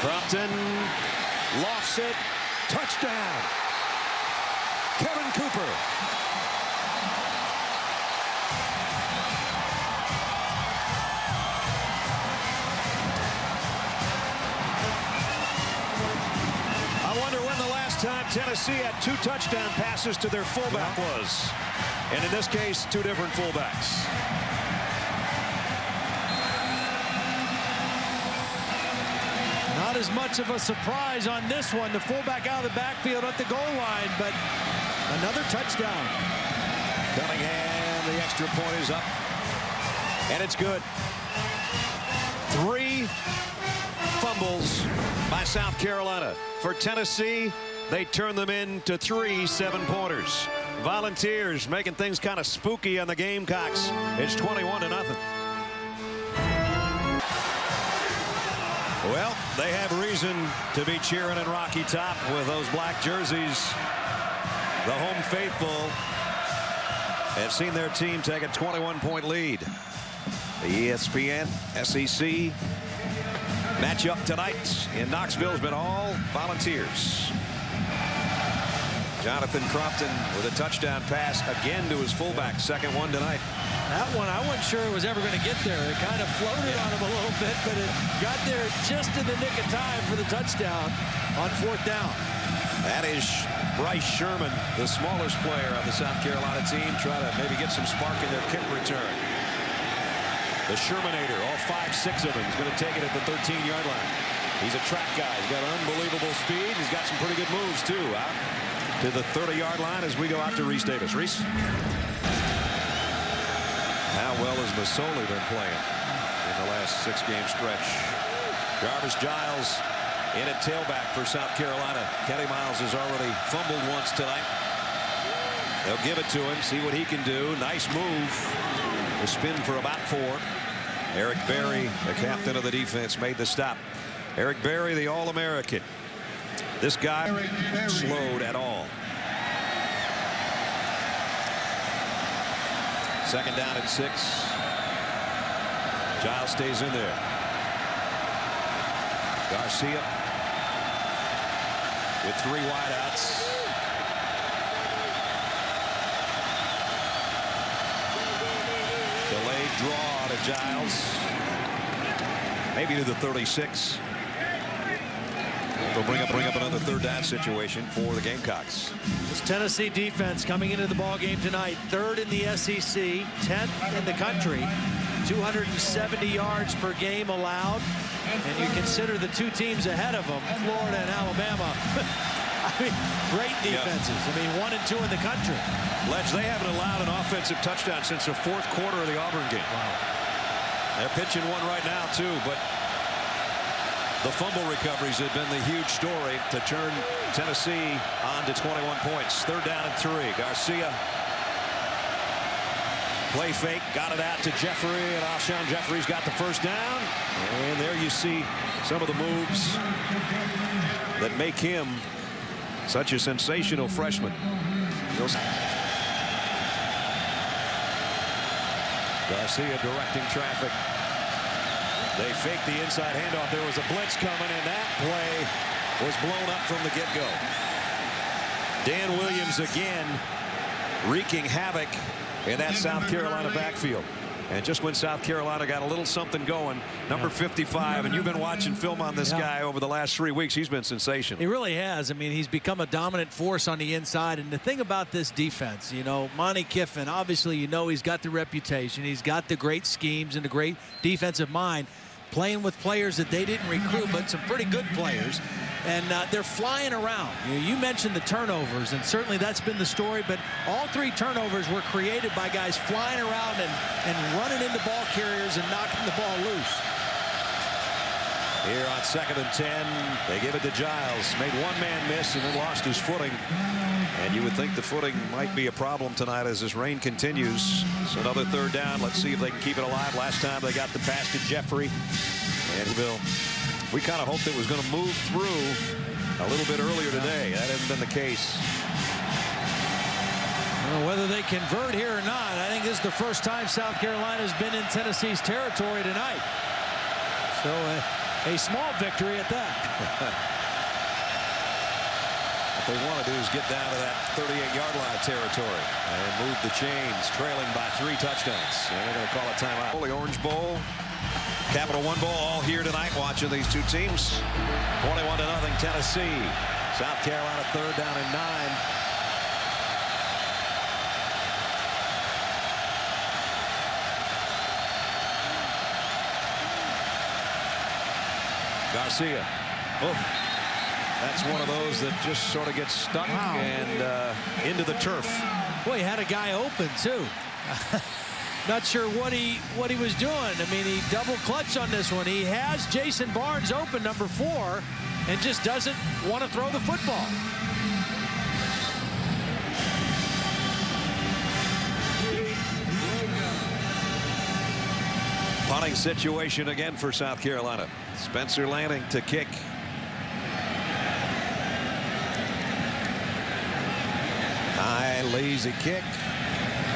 Crompton lofts it. Touchdown. Kevin Cooper. I wonder when the last time Tennessee had 2 touchdown passes to their fullback was. And in this case, 2 different fullbacks. Not as much of a surprise on this one. The fullback out of the backfield at the goal line, but another touchdown. Cunningham, the extra point is up. And it's good. 3 fumbles by South Carolina. For Tennessee, they turn them into 3 7-pointers. Volunteers making things kind of spooky on the Gamecocks. It's 21-0. Well, they have reason to be cheering in Rocky Top with those black jerseys. The home faithful have seen their team take a 21-point lead. The ESPN SEC matchup tonight in Knoxville has been all Volunteers. Jonathan Crompton with a touchdown pass again to his fullback. Second one tonight. That one, I wasn't sure it was ever going to get there. It kind of floated on him a little bit, but it got there just in the nick of time for the touchdown on 4th down. That is Bryce Sherman, the smallest player on the South Carolina team, trying to maybe get some spark in their kick return. The Shermanator, all 5'6" of him, is going to take it at the 13-yard line. He's a track guy. He's got unbelievable speed. He's got some pretty good moves, too. Out to the 30-yard line as we go out to Reese Davis. Reese? How well has Masoli been playing in the last 6-game stretch? Jarvis Giles in at tailback for South Carolina. Kenny Miles has already fumbled once tonight. They'll give it to him, see what he can do. Nice move. A spin for about 4. Eric Berry, the captain of the defense, made the stop. Eric Berry, the All-American. This guy slowed at all. Second down and 6. Giles stays in there. Garcia with 3 wideouts. Delayed draw to Giles. Maybe to the 36. They'll bring up another third down situation for the Gamecocks. This Tennessee defense coming into the ball game tonight, 3rd in the SEC, 10th in the country, 270 yards per game allowed. And you consider the 2 teams ahead of them, Florida and Alabama. I mean, great defenses. I mean, 1 and 2 in the country. Ledge, they haven't allowed an offensive touchdown since the 4th quarter of the Auburn game. Wow. They're pitching one right now, too, but the fumble recoveries have been the huge story to turn Tennessee on to 21 points. 3rd down and 3. Garcia. Play fake, got it out to Jeffrey, and Alshon Jeffrey's got the first down. And there you see some of the moves that make him such a sensational freshman. Garcia directing traffic. They faked the inside handoff. There was a blitz coming, and that play was blown up from the get-go. Dan Williams again wreaking havoc in that South Carolina backfield. And just when South Carolina got a little something going, number 55, and you've been watching film on this guy over the last 3 weeks, he's been sensational. He really has. I mean, he's become a dominant force on the inside. And the thing about this defense, you know, Monty Kiffin, obviously, you know, he's got the reputation. He's got the great schemes and the great defensive mind, playing with players that they didn't recruit, but some pretty good players. And they're flying around. You mentioned the turnovers, and certainly that's been the story, but all 3 turnovers were created by guys flying around and running into ball carriers and knocking the ball loose. Here on 2nd and 10, they give it to Giles. Made one man miss and then lost his footing. And you would think the footing might be a problem tonight as this rain continues. So another 3rd down. Let's see if they can keep it alive. Last time they got the pass to Jeffrey. And we kind of hoped it was going to move through a little bit earlier today. That hasn't been the case. Well, whether they convert here or not, I think this is the first time South Carolina has been in Tennessee's territory tonight. So a small victory at that. What they want to do is get down to that 38-yard line territory and move the chains, trailing by 3 touchdowns. And they're going to call a timeout. The Orange Bowl, Capital One Bowl, all here tonight watching these 2 teams. 21-0 Tennessee. South Carolina 3rd down and 9. Garcia. Oh, that's one of those that just sort of gets stuck and into the turf. Boy, he had a guy open too. Not sure what he was doing. I mean, he double clutched on this one. He has Jason Barnes open, number 4, and just doesn't want to throw the football. Punting situation again for South Carolina. Spencer Lanning to kick. High, lazy kick.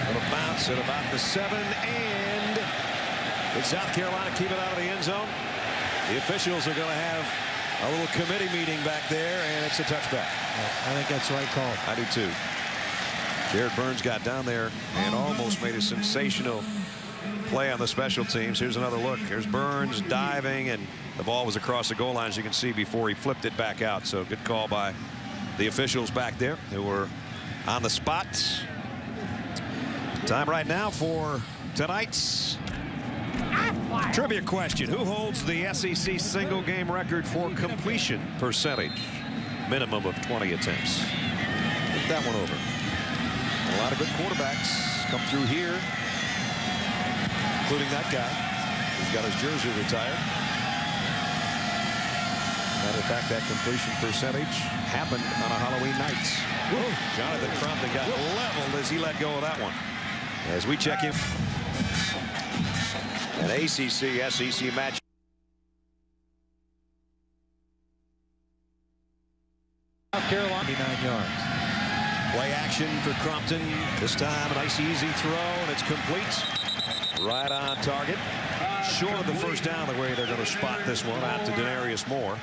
Little bounce at about the 7, and did South Carolina keep it out of the end zone? The officials are going to have a little committee meeting back there, and it's a touchback. I think that's the right call. I do too. Jared Burns got down there and almost made a sensational play on the special teams. Here's another look. Here's Burns diving, and the ball was across the goal line, as you can see, before he flipped it back out. So good call by the officials back there who were on the spot. Time right now for tonight's trivia question. Who holds the SEC single game record for completion percentage? Minimum of 20 attempts. Put that one over. A lot of good quarterbacks come through here, including that guy who's got his jersey retired. Matter of fact, that completion percentage happened on a Halloween night. Jonathan Crompton got leveled as he let go of that one. As we check in an ACC-SEC match. South Carolina, 99 yards. Play action for Crompton. This time, a nice easy throw, and it's complete. Right on target. Short of the first down, the way they're going to spot this one out to Denarius Moore.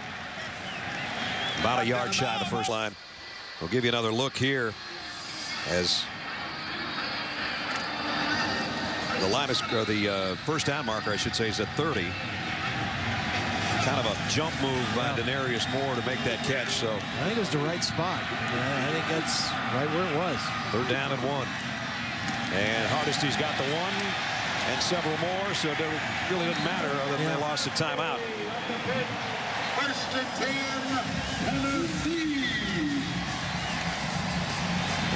About a yard shy of the first line. We'll give you another look here as the line is, or the first down marker, I should say, is at 30. Kind of a jump move by Denarius Moore to make that catch. So I think it was the right spot. I think that's right where it was. Third down and 1. And Hardesty's got the one and several more, so it really doesn't matter other than they lost a timeout. First and 10, Tennessee.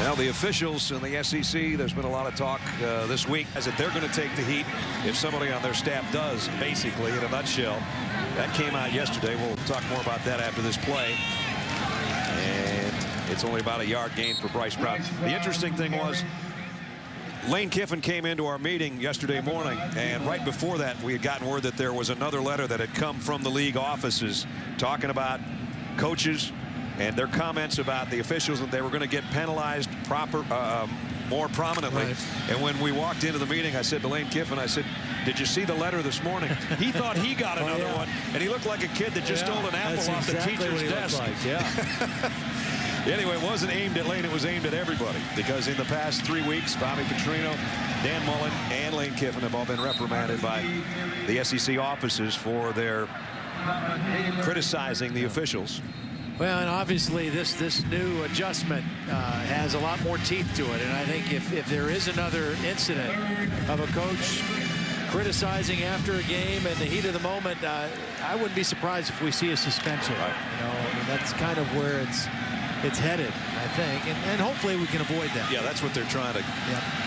Well, the officials in the SEC, there's been a lot of talk this week as that they're going to take the heat if somebody on their staff does, basically, in a nutshell. That came out yesterday. We'll talk more about that after this play. And it's only about a yard gain for Bryce Brown. The interesting thing was Lane Kiffin came into our meeting yesterday morning, and right before that we had gotten word that there was another letter that had come from the league offices talking about coaches and their comments about the officials, and they were going to get penalized more prominently. Right. And when we walked into the meeting, I said to Lane Kiffin, I said, "Did you see the letter this morning?" He thought he got another one, and he looked like a kid that just stole an apple off the teacher's desk. Anyway, it wasn't aimed at Lane, it was aimed at everybody, because in the past 3 weeks, Bobby Petrino, Dan Mullen, and Lane Kiffin have all been reprimanded by the SEC offices for their criticizing the officials. Well, and obviously this new adjustment has a lot more teeth to it. And I think if there is another incident of a coach criticizing after a game in the heat of the moment, I wouldn't be surprised if we see a suspension. Right. You know, I mean, that's kind of where it's headed, I think. And hopefully we can avoid that. Yeah, that's what they're trying to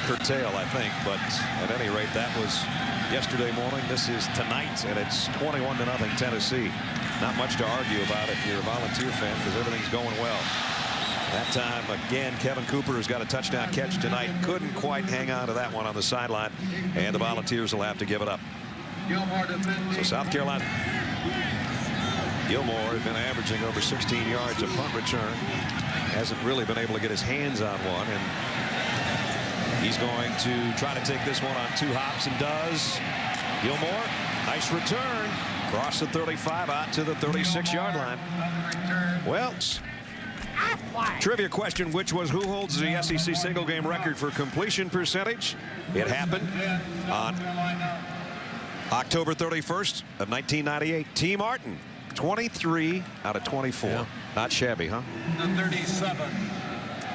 curtail, I think. But at any rate, that was yesterday morning. This is tonight, and it's 21-0 Tennessee. Not much to argue about if you're a Volunteer fan, because everything's going well. That time, again, Kevin Cooper has got a touchdown catch tonight. Couldn't quite hang on to that one on the sideline, and the Volunteers will have to give it up. So South Carolina. Gilmore has been averaging over 16 yards a punt return. Hasn't really been able to get his hands on one, and he's going to try to take this one on 2 hops and does. Gilmore, nice return. Across the 35 out to the 36-yard line. Well, trivia question, which was who holds the SEC single game record for completion percentage? It happened on October 31st of 1998. T. Martin, 23 out of 24. Yeah. Not shabby, huh? The 37.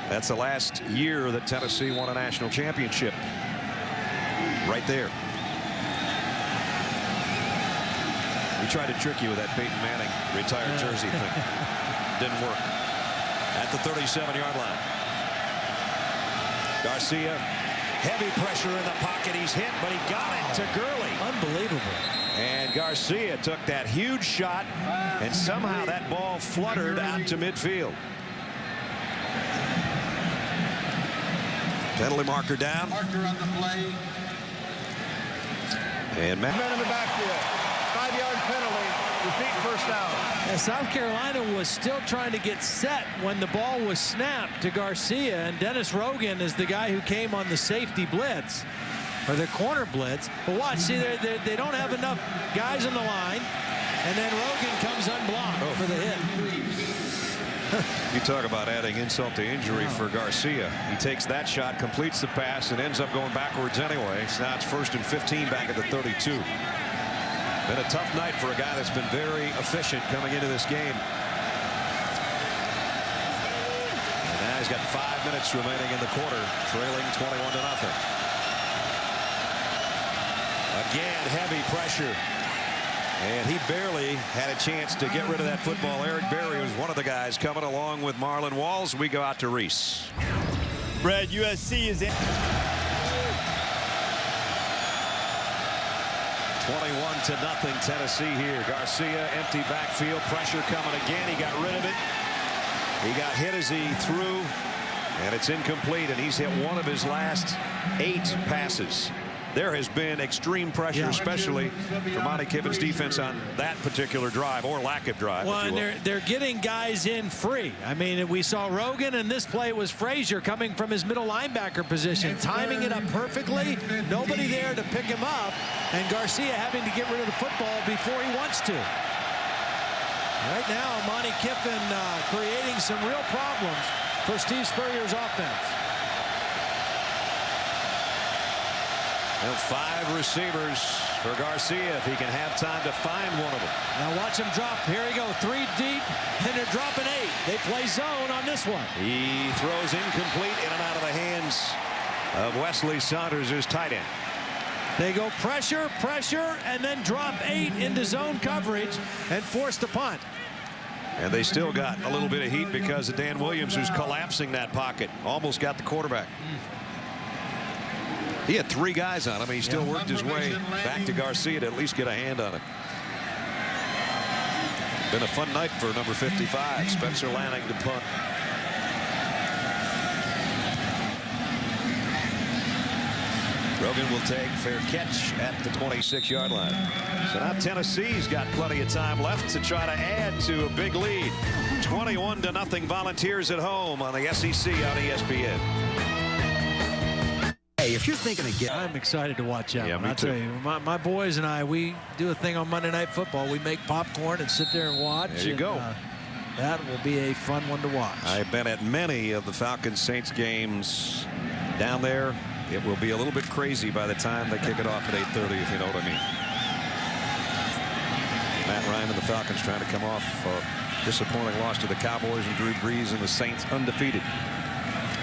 That's the last year that Tennessee won a national championship. Right there. He tried to trick you with that Peyton Manning retired jersey thing. Didn't work. At the 37-yard line. Garcia, heavy pressure in the pocket. He's hit, but he got it to Gurley. Unbelievable. And Garcia took that huge shot, and somehow that ball fluttered out to midfield. Penalty marker down. Marker on the play. And Matt. Men in the backfield. 5-yard penalty. Repeat first down. And South Carolina was still trying to get set when the ball was snapped to Garcia, and Dennis Rogan is the guy who came on the safety blitz, or the corner blitz. But watch, see, they don't have enough guys on the line, and then Rogan comes unblocked for the hit. You talk about adding insult to injury for Garcia. He takes that shot, completes the pass, and ends up going backwards anyway. So now it's 1st and 15 back at the 32. Been a tough night for a guy that's been very efficient coming into this game. And now he's got 5 minutes remaining in the quarter, trailing 21-0. Again, heavy pressure. And he barely had a chance to get rid of that football. Eric Berry was one of the guys coming along with Marlon Walls. We go out to Reese. Brad, USC is in. 21-0 Tennessee here. Garcia, empty backfield, pressure coming again. He got rid of it. He got hit as he threw, and it's incomplete, and he's hit one of his last 8 passes. There has been extreme pressure, especially for Monty Kiffin's defense on that particular drive, or lack of drive. Well, and they're getting guys in free. I mean, we saw Rogan, and this play was Frazier coming from his middle linebacker position, timing it up perfectly. Nobody there to pick him up, and Garcia having to get rid of the football before he wants to. Right now, Monty Kiffin creating some real problems for Steve Spurrier's offense. And 5 receivers for Garcia if he can have time to find one of them. Now watch him drop. Here we go. 3 deep, and they're dropping 8. They play zone on this one. He throws incomplete in and out of the hands of Wesley Saunders, his tight end. They go pressure, pressure, and then drop 8 into zone coverage and force the punt. And they still got a little bit of heat because of Dan Williams, who's collapsing that pocket. Almost got the quarterback. He had 3 guys on him. He still worked his way back to Garcia to at least get a hand on it. Been a fun night for number 55, Spencer Lanning, to punt. Rogan will take fair catch at the 26-yard line. So now Tennessee's got plenty of time left to try to add to a big lead. 21-0 Volunteers at home on the SEC on ESPN. Hey, if you're thinking of getting... I'm excited to watch that. Yeah, me I'll too. tell you, my boys and I, we do a thing on Monday Night Football. We make popcorn and sit there and watch. There you go. That will be a fun one to watch. I've been at many of the Falcons-Saints games down there. It will be a little bit crazy by the time they kick it off at 8:30, if you know what I mean. Matt Ryan and the Falcons trying to come off a disappointing loss to the Cowboys, and Drew Brees and the Saints undefeated.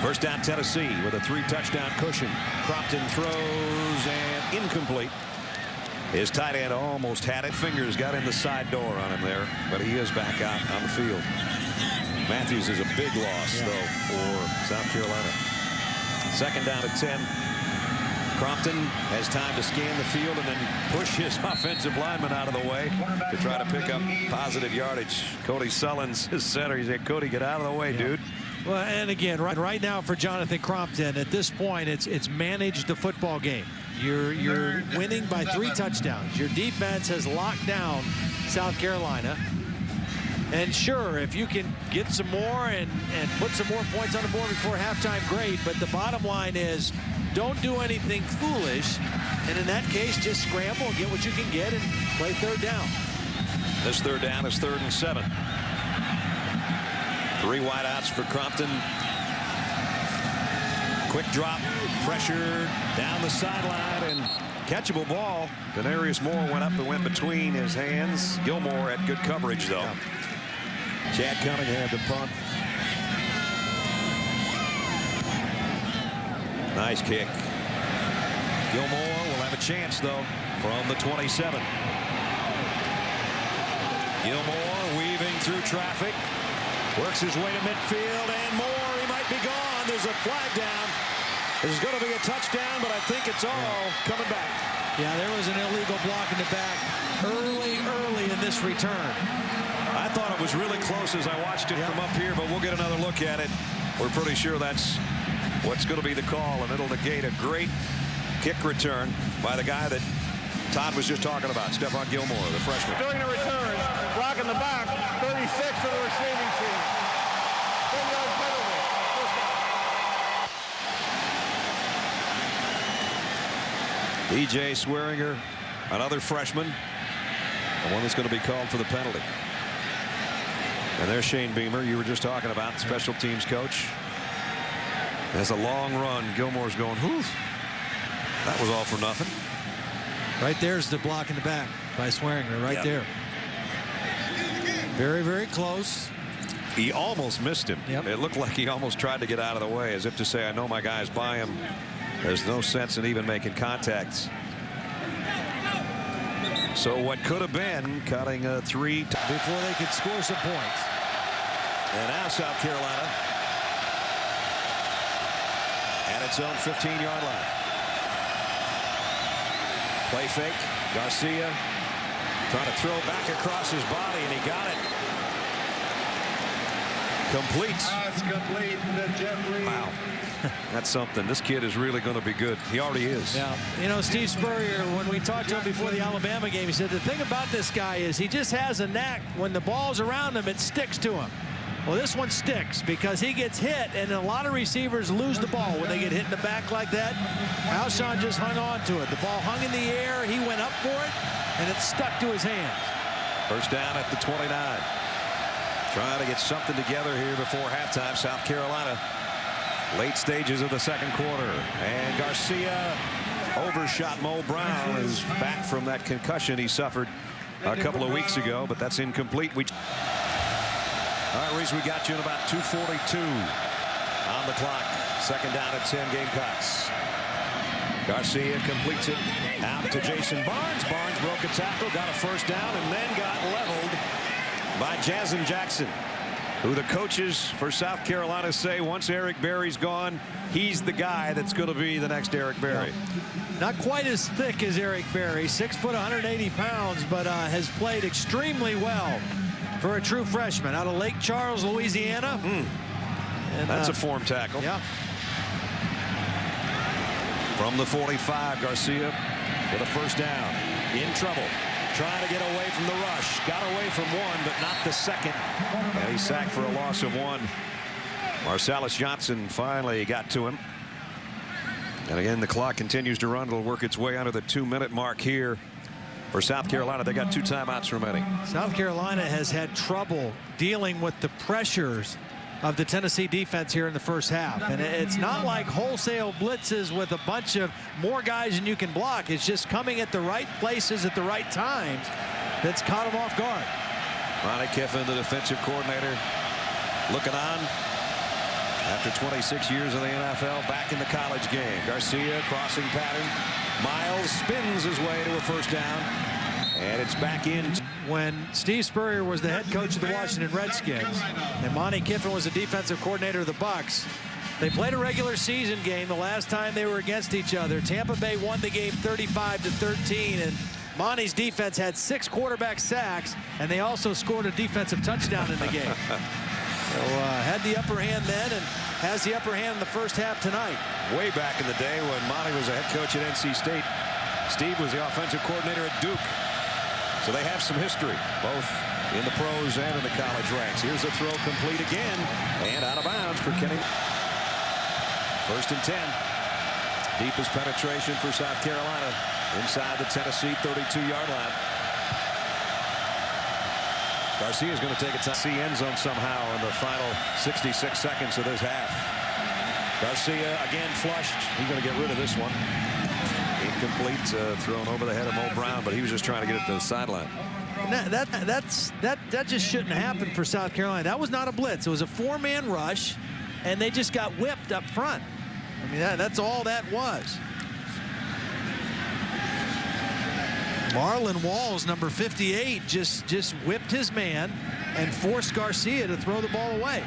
First down Tennessee with a 3-touchdown cushion. Crompton throws and incomplete. His tight end almost had it. Fingers got in the side door on him there, but he is back out on the field. Matthews is a big loss, though, for South Carolina. Second down at 10. Crompton has time to scan the field and then push his offensive lineman out of the way to try to pick up positive yardage. Cody Sullins, his center, he said, Cody, get out of the way, dude. Well, and again, right now for Jonathan Crompton, at this point, it's manage the football game. You're winning by 3 touchdowns. Your defense has locked down South Carolina. And sure, if you can get some more and put some more points on the board before halftime, great. But the bottom line is, don't do anything foolish. And in that case, just scramble and get what you can get and play 3rd down. This 3rd down is 3rd and 7. 3 wideouts for Crompton. Quick drop, pressure down the sideline, and catchable ball. Denarius Moore went up and went between his hands. Gilmore had good coverage, though. Chad Cunningham to punt. Nice kick. Gilmore will have a chance, though, from the 27. Gilmore weaving through traffic. Works his way to midfield, and Moore, he might be gone. There's a flag down. This is going to be a touchdown, but I think it's all coming back. Yeah, there was an illegal block in the back early in this return. I thought it was really close as I watched it from up here, but we'll get another look at it. We're pretty sure that's what's going to be the call, and it'll negate a great kick return by the guy that Todd was just talking about, Stephon Gilmore, the freshman. During the return, block in the back, 36 of the receiving team. 10-yard penalty. DJ Swearinger, another freshman, the one that's going to be called for the penalty. And there's Shane Beamer, you were just talking about, special teams coach. That's a long run. Gilmore's going, whew. That was all for nothing. Right there's the block in the back by Swearinger, right there. Very, very close. He almost missed him. It looked like he almost tried to get out of the way, as if to say, I know my guy's by him. There's no sense in even making contacts. So what could have been cutting a 3 before they could score some points. And now South Carolina at its own 15-yard line. Play fake. Garcia trying to throw back across his body, and he got it. Complete. Pass complete to Jeffrey. Wow. That's something. This kid is really going to be good. He already is. Yeah. You know, Steve Spurrier, when we talked to him before the Alabama game, he said the thing about this guy is he just has a knack. When the ball's around him, it sticks to him. Well, this one sticks because he gets hit, and a lot of receivers lose the ball when they get hit in the back like that. Alshon just hung on to it. The ball hung in the air. He went up for it, and it stuck to his hands. First down at the 29. Trying to get something together here before halftime. South Carolina. Late stages of the second quarter. And Garcia overshot Mo Brown, who's back from that concussion he suffered a couple of weeks ago, but that's incomplete. All right, Reese, we got you in about 2:42 on the clock. Second down at 10, Gamecocks. Garcia completes it out to Jason Barnes. Barnes broke a tackle, got a first down, and then got leveled by Jazin Jackson, who the coaches for South Carolina say once Eric Berry's gone, he's the guy that's going to be the next Eric Berry. Not quite as thick as Eric Berry, 6 foot, 180 pounds, but has played extremely well for a true freshman out of Lake Charles, Louisiana. And that's a form tackle. Yeah. From the 45, Garcia with a first down. In trouble. Trying to get away from the rush. Got away from one, but not the second. And he's sacked for a loss of 1. Marcellus Johnson finally got to him. And again, the clock continues to run. It'll work its way under the 2-minute mark here for South Carolina. They got 2 timeouts remaining. South Carolina has had trouble dealing with the pressures of the Tennessee defense here in the first half. And it's not like wholesale blitzes with a bunch of more guys than you can block. It's just coming at the right places at the right times that's caught them off guard. Ronnie Kiffin, the defensive coordinator, looking on after 26 years in the NFL, back in the college game. Garcia crossing pattern. Miles spins his way to a first down, and it's back in. When Steve Spurrier was the head coach of the Washington Redskins and Monty Kiffin was the defensive coordinator of the Bucs, they played a regular season game the last time they were against each other. Tampa Bay won the game 35-13, and Monty's defense had 6 quarterback sacks, and they also scored a defensive touchdown in the game. So had the upper hand then and has the upper hand in the first half tonight. Way back in the day when Monty was the head coach at NC State, Steve was the offensive coordinator at Duke. So they have some history, both in the pros and in the college ranks. Here's a throw complete again, and out of bounds for Kenny. First and 10. Deepest penetration for South Carolina inside the Tennessee 32-yard line. Garcia's going to take a Tennessee end zone somehow in the final 66 seconds of this half. Garcia again flushed. He's going to get rid of this one. Incomplete, thrown over the head of Mo Brown, but he was just trying to get it to the sideline. That just shouldn't happen for South Carolina. That was not a blitz. It was a 4-man rush, and they just got whipped up front. I mean, that's all that was. Marlon Walls, number 58, just whipped his man and forced Garcia to throw the ball away.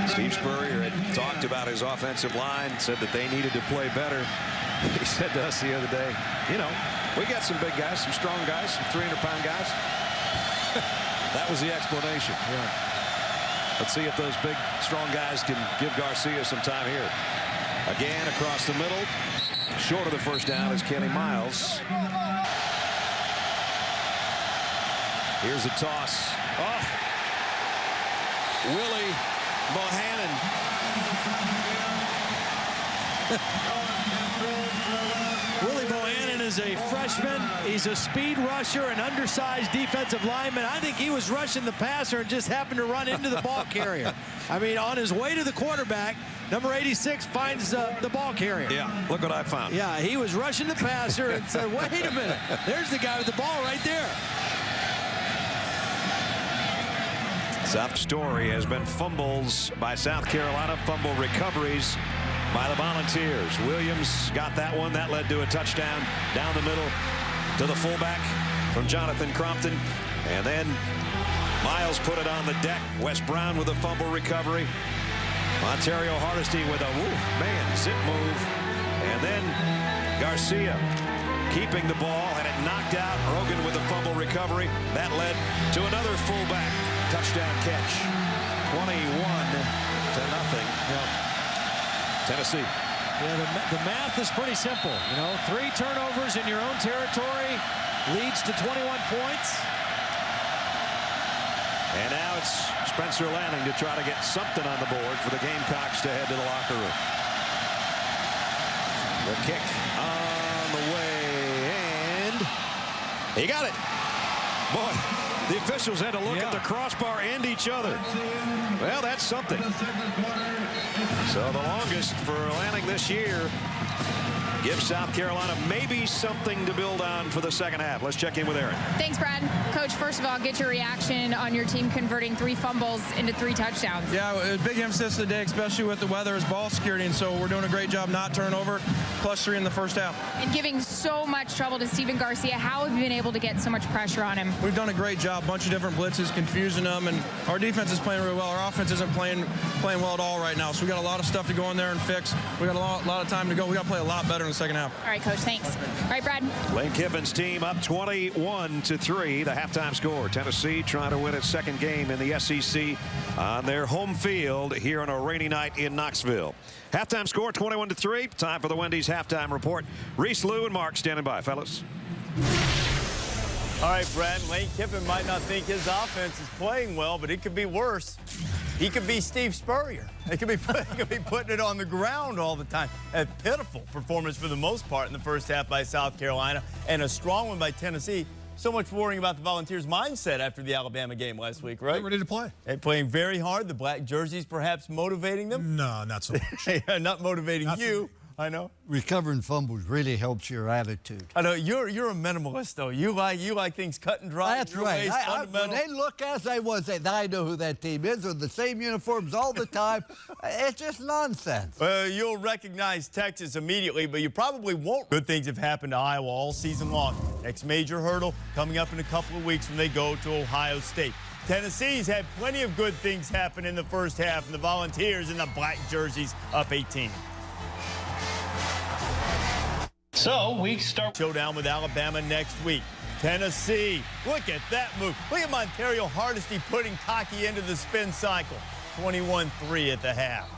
Steve Spurrier had talked about his offensive line, said that they needed to play better. He said to us the other day, you know, we got some big guys, some strong guys, some 300-pound guys. That was the explanation. Yeah. Let's see if those big, strong guys can give Garcia some time here. Again, across the middle. Short of the first down is Kenny Miles. Here's a toss. Oh! Willie Bohannon. Willie Bohannon is a freshman. He's a speed rusher, an undersized defensive lineman. I think he was rushing the passer and just happened to run into the ball carrier. I mean, on his way to the quarterback, number 86 finds the ball carrier. Yeah, look what I found. Yeah, he was rushing the passer and said, wait a minute, there's the guy with the ball right there. South story has been fumbles by South Carolina, fumble recoveries by the Volunteers. Williams got that one. That led to a touchdown down the middle to the fullback from Jonathan Crompton. And then Miles put it on the deck. Wes Brown with a fumble recovery. Ontario Hardesty with a zip move. And then Garcia keeping the ball, had it knocked out. Rogan with a fumble recovery. That led to another fullback touchdown catch. 21-0. Tennessee. Yeah, the math is pretty simple. You know, 3 turnovers in your own territory leads to 21 points. And now it's Spencer Lanning to try to get something on the board for the Gamecocks to head to the locker room. The kick on the way, and he got it. Boy, the officials had to look at the crossbar and each other. Well, that's something. So the longest for Lanning this year gives South Carolina maybe something to build on for the second half. Let's check in with Aaron. Thanks, Brad. Coach, first of all, get your reaction on your team converting 3 fumbles into 3 touchdowns. Yeah, a big emphasis today, especially with the weather, is ball security, and so we're doing a great job not turning over, +3 in the first half. And giving so much trouble to Steven Garcia. How have you been able to get so much pressure on him? We've done a great job, a bunch of different blitzes, confusing them, and our defense is playing really well. Our offense isn't playing well at all right now, so we got a lot of stuff to go in there and fix. We got a lot of time to go. We got to play a lot better in the second half. All right, Coach, thanks. All right, Brad. Lane Kiffin's team up 21-3. The halftime score. Tennessee trying to win its second game in the SEC on their home field here on a rainy night in Knoxville. Halftime score 21-3. Time for the Wendy's halftime report. Reese, Lou, and Mark standing by, fellas. All right, Brad. Lane Kiffin might not think his offense is playing well, but it could be worse. He could be Steve Spurrier. He could be putting it on the ground all the time. A pitiful performance for the most part in the first half by South Carolina, and a strong one by Tennessee. So much worrying about the Volunteers' mindset after the Alabama game last week, right? They're ready to play. And playing very hard. The black jerseys perhaps motivating them? No, not so much. Yeah, not motivating you. I know. Recovering fumbles really helps your attitude. I know you're a minimalist though. You like things cut and dry. That's right. When they look as they was, I know who that team is. They're the same uniforms all the time. It's just nonsense. Well, you'll recognize Texas immediately, but you probably won't. Good things have happened to Iowa all season long. Next major hurdle coming up in a couple of weeks when they go to Ohio State. Tennessee's had plenty of good things happen in the first half, and the Volunteers in the black jerseys up 18. So we start showdown with Alabama next week. Tennessee, look at that move. Look at Montario Hardesty putting Taki into the spin cycle. 21-3 at the half.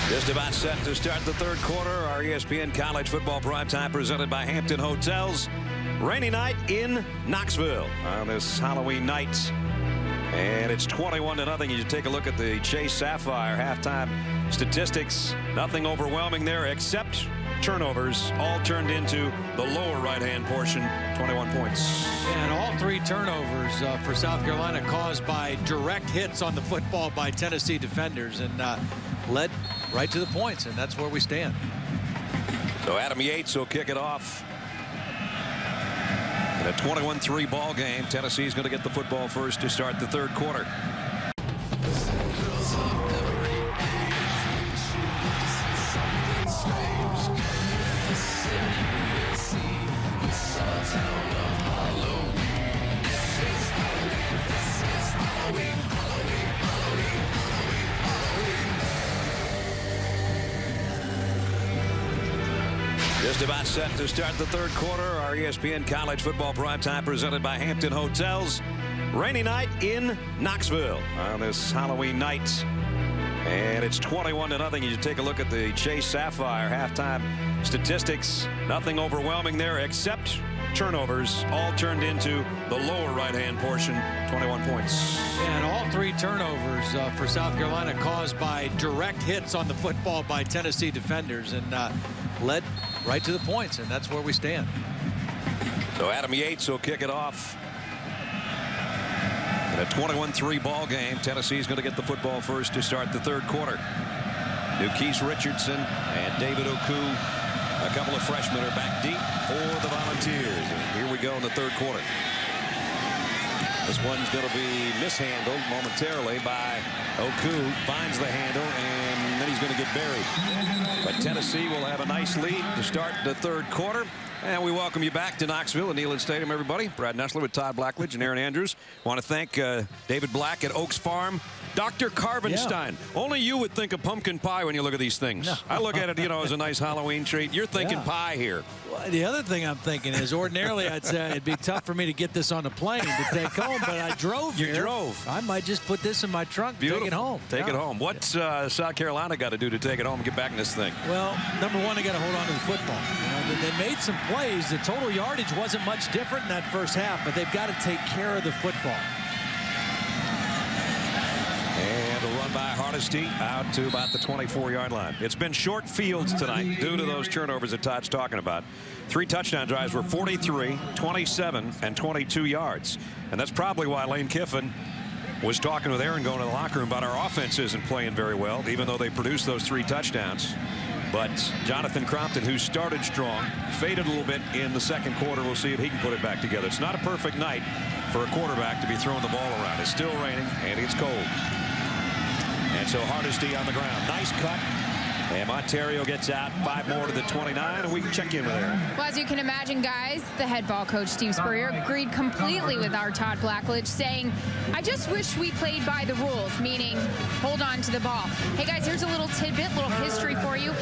Just about set to start the third quarter. Our ESPN College Football Primetime presented by Hampton Hotels. Rainy night in Knoxville on this Halloween night. And it's 21-0. You take a look at the Chase Sapphire halftime statistics. Nothing overwhelming there except turnovers, all turned into the lower right-hand portion. 21 points. And all 3 turnovers for South Carolina caused by direct hits on the football by Tennessee defenders, and led right to the points, and that's where we stand. So Adam Yates will kick it off. In a 21-3 ball game, Tennessee's going to get the football first to start the third quarter. Just about set to start the third quarter. Our ESPN College Football Primetime presented by Hampton Hotels. Rainy night in Knoxville on this Halloween night. And it's 21-0. You take a look at the Chase Sapphire halftime statistics. Nothing overwhelming there except turnovers, all turned into the lower right-hand portion. 21 points. And all 3 turnovers for South Carolina caused by direct hits on the football by Tennessee defenders, and led right to the points, and that's where we stand. So Adam Yates will kick it off. In a 21-3 ball game, Tennessee's going to get the football first to start the third quarter. Newkees Richardson and David Oku, a couple of freshmen, are back deep for the Volunteers. And here we go in the third quarter. This one's going to be mishandled momentarily by Oku. Finds the handle, and then he's going to get buried. But Tennessee will have a nice lead to start the third quarter. And we welcome you back to Knoxville at Neyland Stadium, everybody. Brad Nessler with Todd Blackledge and Aaron Andrews. Want to thank David Black at Oaks Farm. Dr. Carvenstein. Yeah. Only you would think of pumpkin pie when you look at these things. No. I look at it, as a nice Halloween treat. You're thinking pie here. Well, the other thing I'm thinking is ordinarily I'd say it'd be tough for me to get this on the plane to take home, but I drove here. You drove. I might just put this in my trunk and take it home. Take it home. What's South Carolina got to do to take it home and get back in this thing? Well, number one, they got to hold on to the football. They made some plays. The total yardage wasn't much different in that first half, but they've got to take care of the football. And a run by Hardesty out to about the 24-yard line. It's been short fields tonight due to those turnovers that Todd's talking about. 3 touchdown drives were 43, 27, and 22 yards. And that's probably why Lane Kiffin was talking with Aaron going to the locker room about our offense isn't playing very well, even though they produced those 3 touchdowns. But Jonathan Crompton, who started strong, faded a little bit in the second quarter. We'll see if he can put it back together. It's not a perfect night for a quarterback to be throwing the ball around. It's still raining, and it's cold. And so Hardesty on the ground. Nice cut. And Monterio gets out. 5 more to the 29, and we can check in with Aaron. Well, as you can imagine, guys, the head ball coach, Steve Spurrier, agreed completely with our Todd Blackledge, saying, I just wish we played by the rules, meaning hold on to the ball. Hey, guys, here's a little tidbit, little history for you.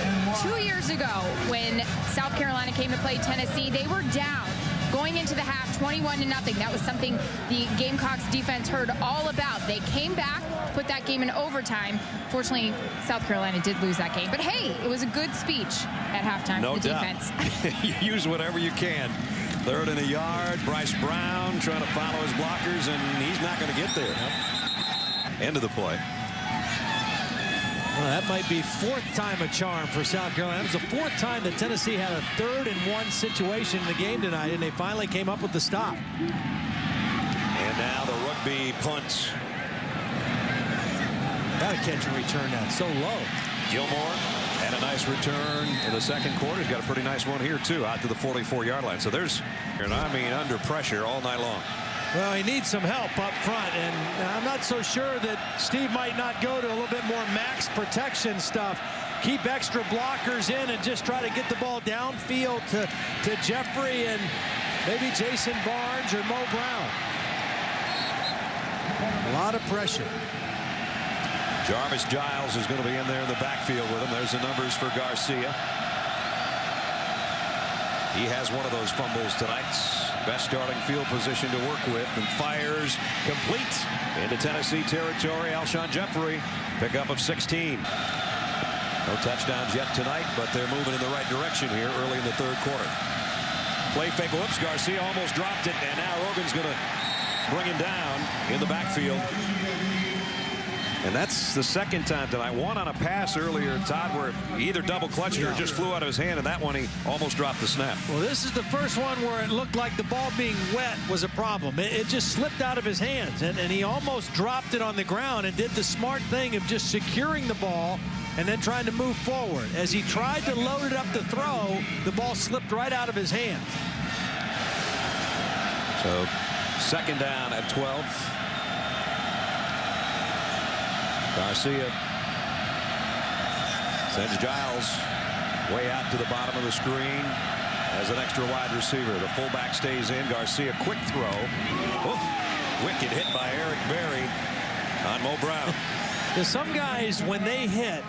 2 years ago, when South Carolina came to play Tennessee, they were down going into the half 21-0. That was something the Gamecocks defense heard all about. They came back, put that game in overtime. Fortunately, South Carolina did lose that game. But hey, it was a good speech at halftime for the defense. You use whatever you can. 3rd and a yard. Bryce Brown trying to follow his blockers, and he's not going to get there. End of the play. Well, that might be 4th time a charm for South Carolina. That was the 4th time that Tennessee had a 3rd and 1 situation in the game tonight, and they finally came up with the stop. And now the rugby punts. Got to catch and return that so low. Gilmore had a nice return in the second quarter. He's got a pretty nice one here, too, out to the 44-yard line. So there's, under pressure all night long. Well, he needs some help up front, and I'm not so sure that Steve might not go to a little bit more max protection stuff. Keep extra blockers in and just try to get the ball downfield to Jeffrey and maybe Jason Barnes or Mo Brown. A lot of pressure. Jarvis Giles is going to be in there in the backfield with him. There's the numbers for Garcia. He has one of those fumbles tonight. Best starting field position to work with, and fires complete into Tennessee territory. Alshon Jeffrey, pickup of 16. No touchdowns yet tonight, but they're moving in the right direction here early in the third quarter. Play fake. Whoops, Garcia almost dropped it, and now Rogan's going to bring him down in the backfield. And that's the second time tonight. One on a pass earlier, Todd, where he either double clutched it or just flew out of his hand, and that one he almost dropped the snap. Well, this is the first one where it looked like the ball being wet was a problem. It just slipped out of his hands, and he almost dropped it on the ground and did the smart thing of just securing the ball and then trying to move forward. As he tried to load it up to throw, the ball slipped right out of his hand. So, second down at 12. Garcia sends Giles way out to the bottom of the screen as an extra wide receiver. The fullback stays in. Garcia, quick throw. Oof, wicked hit by Eric Berry on Mo Brown. Some guys, when they hit,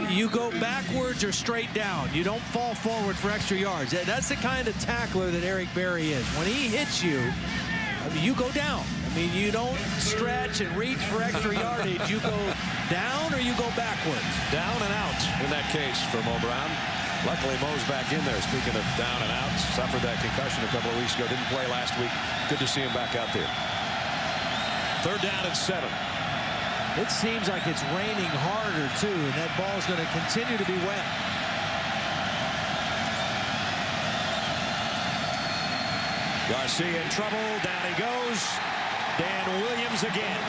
you go backwards or straight down. You don't fall forward for extra yards. That's the kind of tackler that Eric Berry is. When he hits you, you go down. I mean, you don't stretch and reach for extra yardage. You go down or you go backwards. Down and out in that case for Mo Brown. Luckily, Mo's back in there. Speaking of down and out, suffered that concussion a couple of weeks ago. Didn't play last week. Good to see him back out there. 3rd down and 7. It seems like it's raining harder, too, and that ball's going to continue to be wet. Garcia in trouble. Down he goes. Dan Williams again.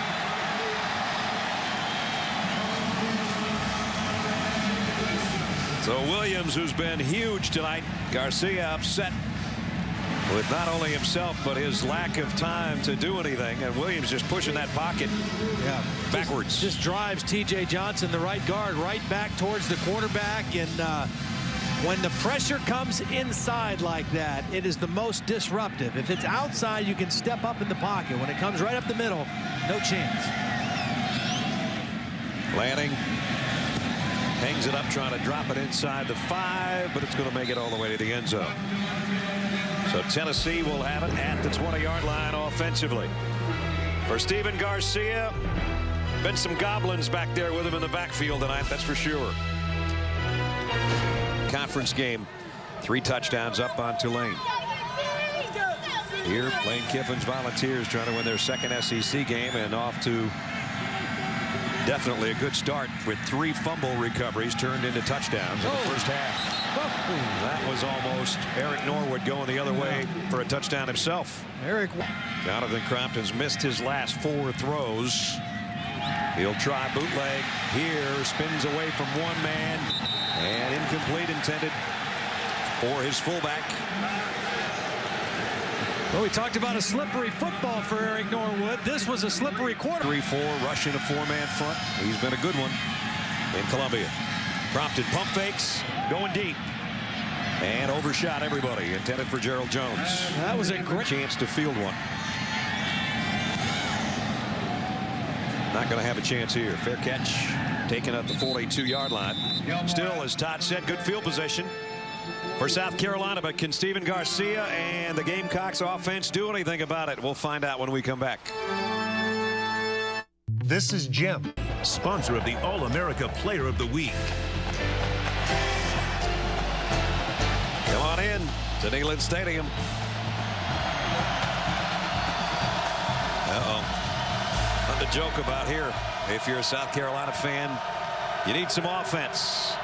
So Williams, who's been huge tonight. Garcia upset with not only himself but his lack of time to do anything, and Williams just pushing that pocket backwards. Just drives T.J. Johnson, the right guard, right back towards the quarterback. And when the pressure comes inside like that, it is the most disruptive. If it's outside, you can step up in the pocket. When it comes right up the middle, no chance. Lanning hangs it up, trying to drop it inside the 5, but it's going to make it all the way to the end zone. So Tennessee will have it at the 20-yard line offensively. For Steven Garcia, been some goblins back there with him in the backfield tonight, that's for sure. Conference game, 3 touchdowns up on Tulane. Here, Lane Kiffin's Volunteers trying to win their second SEC game, and off to definitely a good start with 3 fumble recoveries turned into touchdowns in the first half. That was almost Eric Norwood going the other way for a touchdown himself. Jonathan Crompton's missed his last 4 throws. He'll try bootleg here, spins away from one man, and incomplete, intended for his fullback. Well, we talked about a slippery football for Eric Norwood. This was a slippery quarter. 3-4 rush in a 4-man front. He's been a good one in Columbia. Crompton pump fakes, going deep, and overshot everybody. Intended for Gerald Jones. That was a great chance to field one. Not going to have a chance here. Fair catch taken at the 42-yard line. Still, as Todd said, good field position for South Carolina, but can Steven Garcia and the Gamecocks offense do anything about it? We'll find out when we come back. This is Jim, sponsor of the All-America Player of the Week. Come on in to Neyland Stadium. Nothing to joke about here. If you're a South Carolina fan, you need some offense.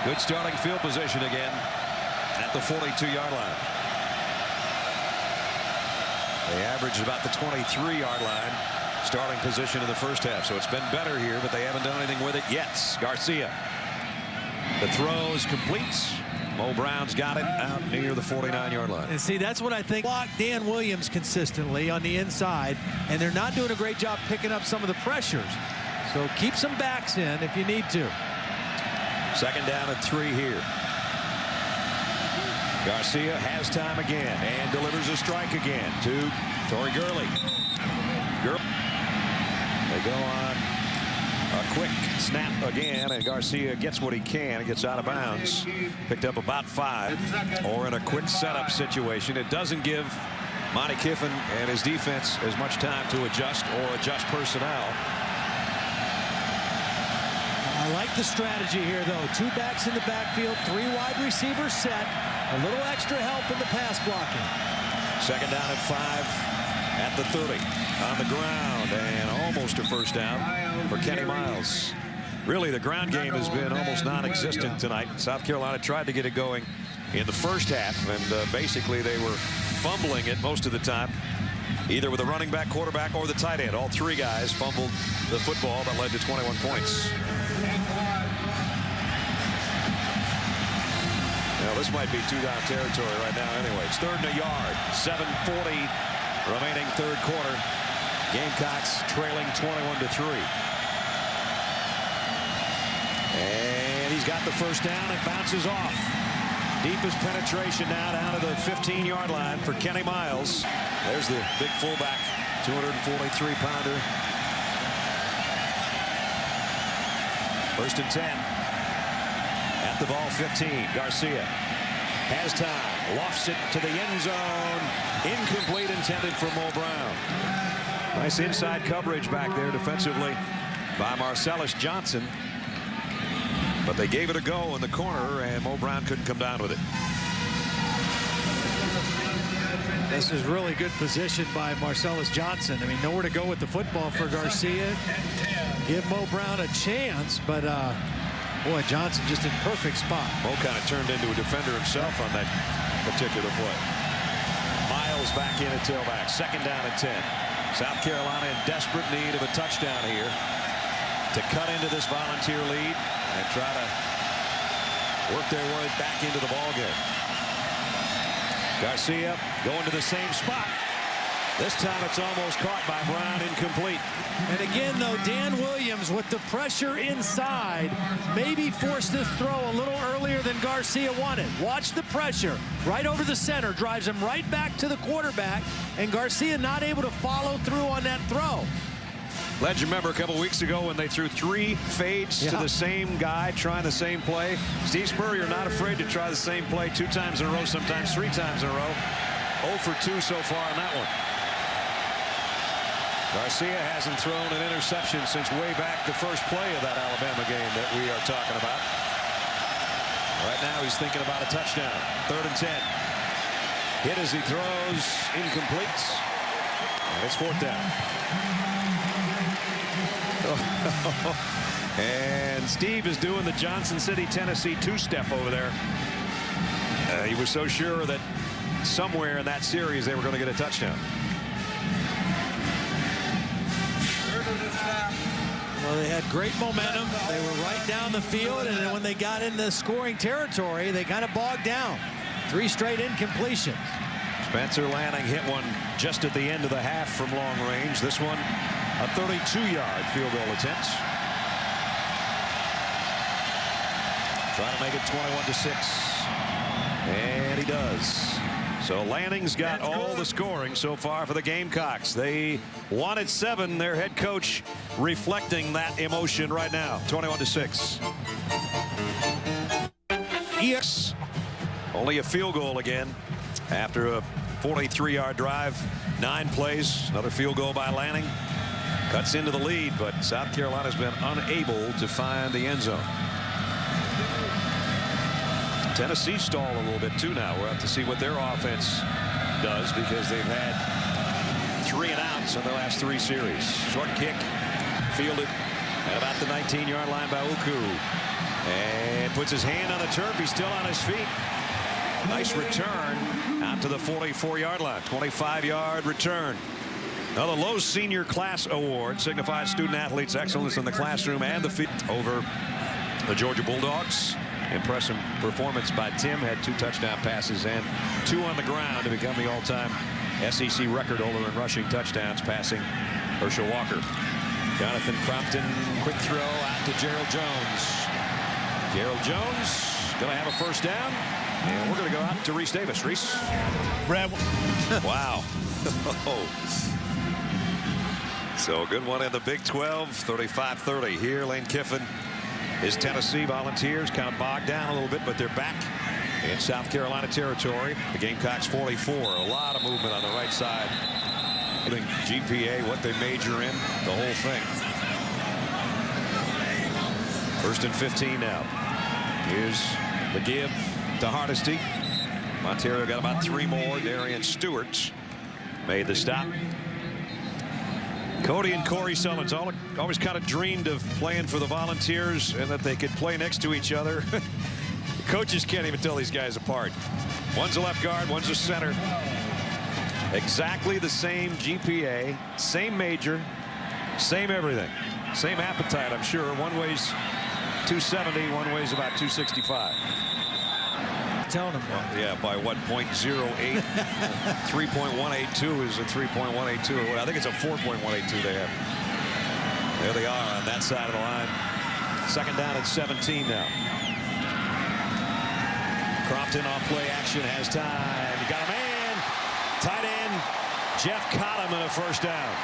Good starting field position again at the 42-yard line. They averaged about the 23-yard line starting position in the first half, so it's been better here, but they haven't done anything with it yet. Garcia. The throw is complete. Mo Brown's got it out near the 49-yard line. And see, that's what I think. Block Dan Williams consistently on the inside, and they're not doing a great job picking up some of the pressures. So keep some backs in if you need to. Second down and 3 here. Garcia has time again and delivers a strike again to Torrey Gurley. They go on a quick snap again, and Garcia gets what he can. He gets out of bounds. Picked up about 5. Or in a quick setup situation, it doesn't give Monty Kiffin and his defense as much time to adjust or adjust personnel. I like the strategy here, though. 2 backs in the backfield, 3 wide receivers set, a little extra help in the pass blocking. Second down and 5 at the 30 on the ground, and almost a first down for Kenny Miles. Really, the ground game has been almost non-existent tonight. South Carolina tried to get it going in the first half, and basically they were fumbling it most of the time, either with the running back, quarterback, or the tight end. All 3 guys fumbled the football that led to 21 points. Well, this might be 2-down territory right now anyway. It's 3rd and a yard. 7:40 remaining 3rd quarter. Gamecocks trailing 21-3. And he's got the first down and bounces off. Deepest penetration now down to the 15-yard line for Kenny Miles. There's the big fullback, 243-pounder. 1st and 10. At the ball 15. Garcia has time. Lofts it to the end zone. Incomplete, intended for Mo Brown. Nice inside coverage back there defensively by Marcellus Johnson. But they gave it a go in the corner, and Mo Brown couldn't come down with it. This is really good position by Marcellus Johnson. I mean, nowhere to go with the football for Garcia. Give Mo Brown a chance, but boy, Johnson just in perfect spot. Mo kind of turned into a defender himself on that particular play. Miles back in at tailback. 2nd down and 10. South Carolina in desperate need of a touchdown here to cut into this Volunteer lead and try to work their way back into the ball game. Garcia going to the same spot. This time it's almost caught by Brown, incomplete. And again, though, Dan Williams with the pressure inside maybe forced this throw a little earlier than Garcia wanted. Watch the pressure right over the center, drives him right back to the quarterback, and Garcia not able to follow through on that throw. Glad you remember a couple weeks ago when they threw 3 fades to the same guy trying the same play. Steve Spurrier not afraid to try the same play 2 times in a row, sometimes 3 times in a row. 0 for 2 so far on that one. Garcia hasn't thrown an interception since way back the first play of that Alabama game that we are talking about. Right now he's thinking about a touchdown. 3rd and 10. Hit as he throws, incomplete. And it's 4th down. And Steve is doing the Johnson City, Tennessee 2-step over there. He was so sure that somewhere in that series they were going to get a touchdown. Well, they had great momentum. They were right down the field, and then when they got into scoring territory, they kind of bogged down. 3 straight incompletions. Spencer Lanning hit one just at the end of the half from long range. This one, a 32-yard field goal attempt. Trying to make it 21-6. And he does. So Lanning's got all the scoring so far for the Gamecocks. They wanted 7. Their head coach reflecting that emotion right now. 21-6. EX only a field goal again after a 43-yard drive. 9 plays. Another field goal by Lanning. Cuts into the lead, but South Carolina's been unable to find the end zone. Tennessee stalled a little bit too now. We'll have to see what their offense does because they've had 3 and outs in the last 3 series. Short kick fielded at about the 19-yard line by Uku. And puts his hand on the turf. He's still on his feet. Nice return out to the 44-yard line. 25-yard return. Now the Lowe's Senior Class Award signifies student athletes' excellence in the classroom and the field over the Georgia Bulldogs. Impressive performance by Tim. Had 2 touchdown passes and 2 on the ground to become the all-time SEC record holder in rushing touchdowns, passing Herschel Walker. Jonathan Crompton, quick throw out to Gerald Jones. Gerald Jones going to have a first down. And we're going to go out to Reese Davis. Reese. Brad. Wow. So a good one in the Big 12. 35-30 here. Lane Kiffin. His Tennessee Volunteers kind of bogged down a little bit, but they're back in South Carolina territory. The Gamecocks 44. A lot of movement on the right side. GPA, what they major in, the whole thing. 1st and 15 now. Here's the give to Hardesty. Montero got about 3 more. Darian Stewart made the stop. Cody and Corey Sullins always kind of dreamed of playing for the Volunteers and that they could play next to each other. The coaches can't even tell these guys apart. One's a left guard, one's a center. Exactly the same GPA, same major, same everything. Same appetite, I'm sure. One weighs 270, one weighs about 265. Telling them yeah, by what, 0.08? 3.182 is a 3.182. I think it's a 4.182 they have. There they are on that side of the line. 2nd down and 17 now. Crompton off play action, has time. Got a man. Tight end Jeff caught him in a first down.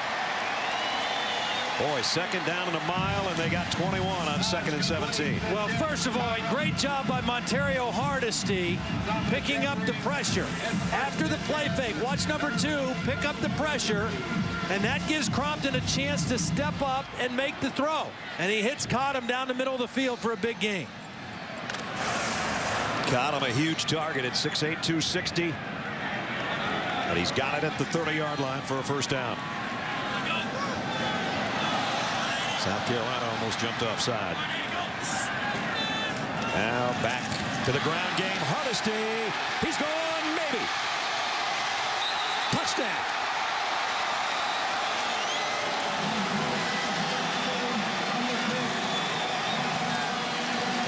Boy, 2nd down and a mile, and they got 21 on 2nd and 17. Well, first of all, great job by Montero Hardesty picking up the pressure. After the play fake, watch number 2 pick up the pressure, and that gives Crompton a chance to step up and make the throw. And he hits Cottom down the middle of the field for a big gain. Cottom a huge target at 6'8", 260. And he's got it at the 30-yard line for a first down. South Carolina almost jumped offside. Now back to the ground game. Hardesty. He's gone, maybe. Touchdown.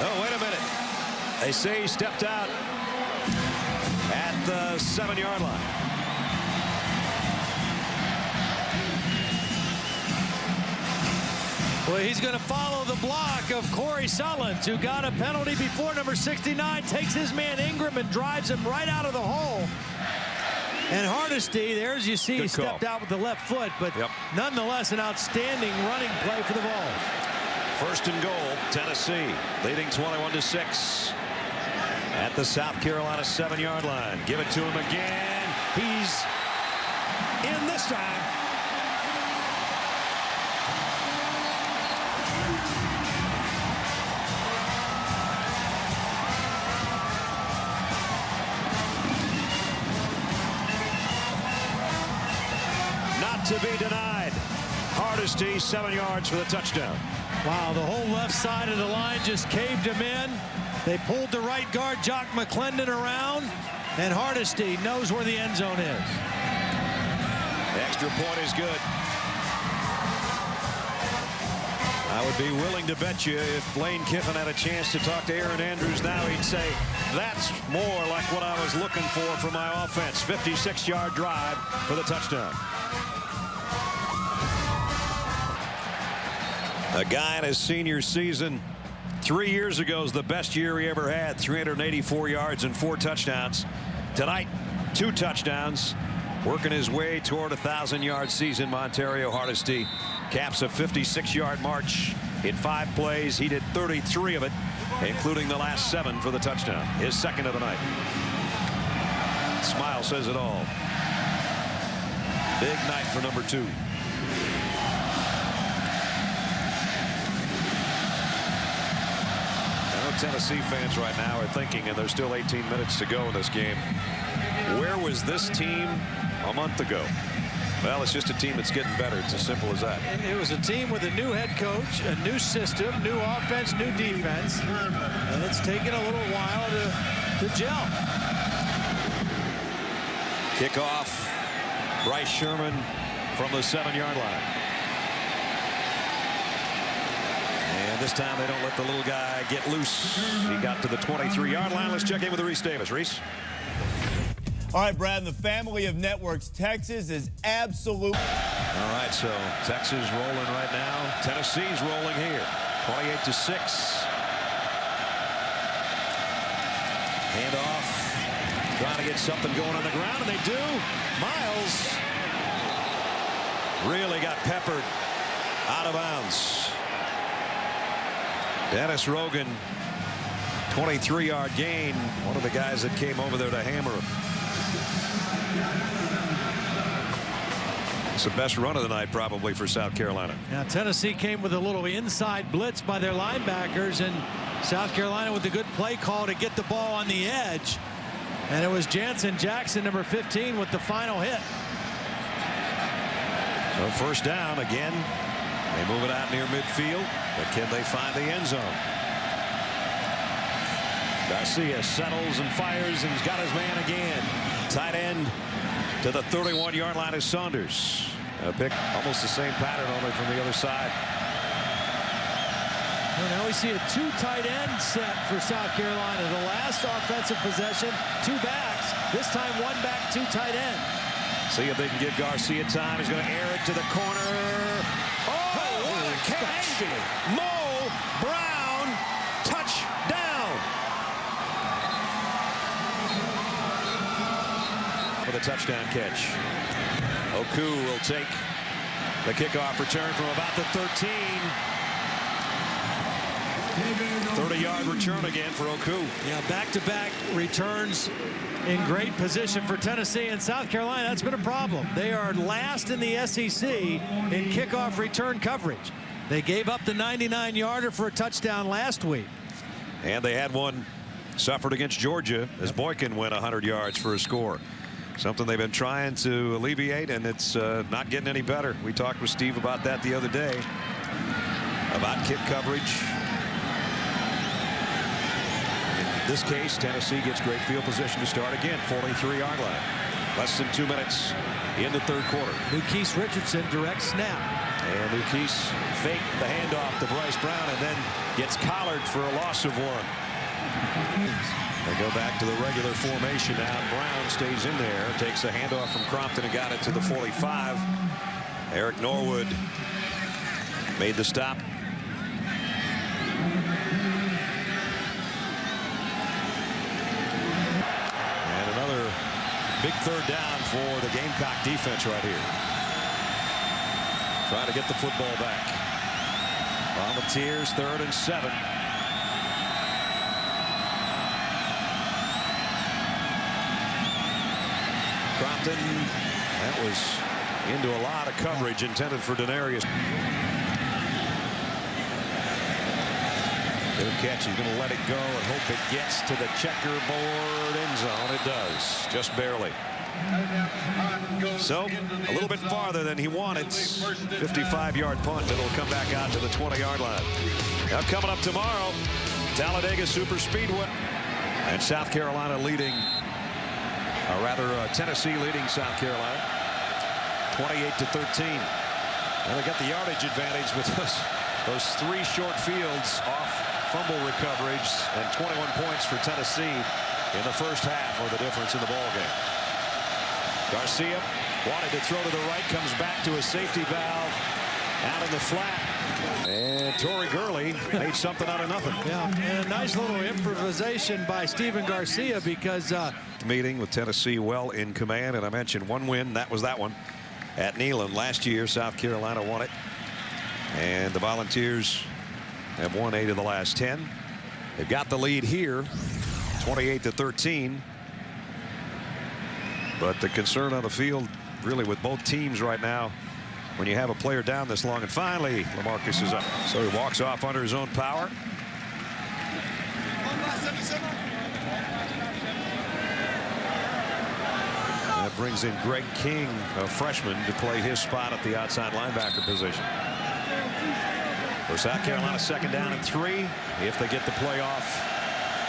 Oh, wait a minute. They say he stepped out at the 7-yard line. Well, he's going to follow the block of Corey Sullins, who got a penalty before. Number 69 takes his man Ingram and drives him right out of the hole. And Hardesty, there as you see, he stepped out with the left foot, but nonetheless an outstanding running play for the ball. First and goal, Tennessee leading 21-6 at the South Carolina 7-yard line. Give it to him again. He's in this time. Not to be denied. Hardesty, 7 yards for the touchdown. Wow, the whole left side of the line just caved him in. They pulled the right guard, Jock McClendon, around, and Hardesty knows where the end zone is. The extra point is good. I would be willing to bet you if Lane Kiffin had a chance to talk to Aaron Andrews now, he'd say, that's more like what I was looking for my offense. 56-yard drive for the touchdown. A guy in his senior season 3 years ago is the best year he ever had. 384 yards and 4 touchdowns. Tonight, 2 touchdowns. Working his way toward a 1,000-yard season. Montario Hardesty caps a 56-yard march in 5 plays. He did 33 of it, including the last 7 for the touchdown. His second of the night. Smile says it all. Big night for number 2. Tennessee fans right now are thinking, and there's still 18 minutes to go in this game, where was this team a month ago? Well, it's just a team that's getting better. It's as simple as that. It was a team with a new head coach, a new system, new offense, new defense, and it's taken a little while to gel. Kickoff, Bryce Sherman from the 7-yard line. And this time they don't let the little guy get loose. He got to the 23-yard line. Let's check in with Reese Davis. Reese. All right, Brad, in the family of networks, Texas is absolute. All right, so Texas rolling right now. Tennessee's rolling here. 28-6. Handoff. Trying to get something going on the ground, and they do. Miles really got peppered out of bounds. Dennis Rogan, 23-yard gain. One of the guys that came over there to hammer him. It's the best run of the night probably for South Carolina. Now Tennessee came with a little inside blitz by their linebackers, and South Carolina with a good play call to get the ball on the edge. And it was Jansen Jackson, number 15, with the final hit. So first down again. They move it out near midfield, but can they find the end zone? Garcia settles and fires, and he's got his man again. Tight end to the 31-yard line is Saunders. A pick, almost the same pattern, only from the other side. Well, now we see a 2 tight end set for South Carolina. The last offensive possession, 2 backs. This time 1 back, 2 tight end. See if they can give Garcia time. He's going to air it to the corner. Oh, what a catch! Mo Brown, touchdown! For the touchdown catch. Oku will take the kickoff return from about the 13. 30-yard return again for Oku. Yeah, back-to-back returns in great position for Tennessee and South Carolina. That's been a problem. They are last in the SEC in kickoff return coverage. They gave up the 99-yarder for a touchdown last week. And they had one suffered against Georgia as Boykin went 100 yards for a score. Something they've been trying to alleviate, and it's not getting any better. We talked with Steve about that the other day, about kick coverage. In this case, Tennessee gets great field position to start again. 43-yard line. Less than 2 minutes in the third quarter. Nukese Richardson, direct snap. And Nukese faked the handoff to Bryce Brown and then gets collared for a loss of 1. They go back to the regular formation now. Brown stays in there, takes a handoff from Crompton and got it to the 45. Eric Norwood made the stop. And another big third down for the Gamecock defense right here. Trying to get the football back. Volunteers 3rd and 7. Crompton, that was into a lot of coverage intended for Denarius. Good catch. He's going to let it go and hope it gets to the checkerboard end zone. It does, just barely. So a little bit farther than he wanted. 55-yard punt that'll come back out to the 20-yard line. Now coming up tomorrow, Talladega Super Speedway, and South Carolina leading. Tennessee leading South Carolina 28-13. And they got the yardage advantage with those 3 short fields off fumble recoveries, and 21 points for Tennessee in the first half were the difference in the ball game. Garcia wanted to throw to the right, comes back to a safety valve out in the flat. And Torrey Gurley made something out of nothing. Yeah, and a nice little improvisation by Stephen Garcia, because meeting with Tennessee well in command, and I mentioned one win. That was that one at Neyland last year. South Carolina won it, and the Volunteers have won 8 of the last 10. They've got the lead here, 28-13. But the concern on the field, really, with both teams right now, when you have a player down this long. And finally, LaMarcus is up. So he walks off under his own power. That brings in Greg King, a freshman, to play his spot at the outside linebacker position. For South Carolina, 2nd down and 3 if they get the play off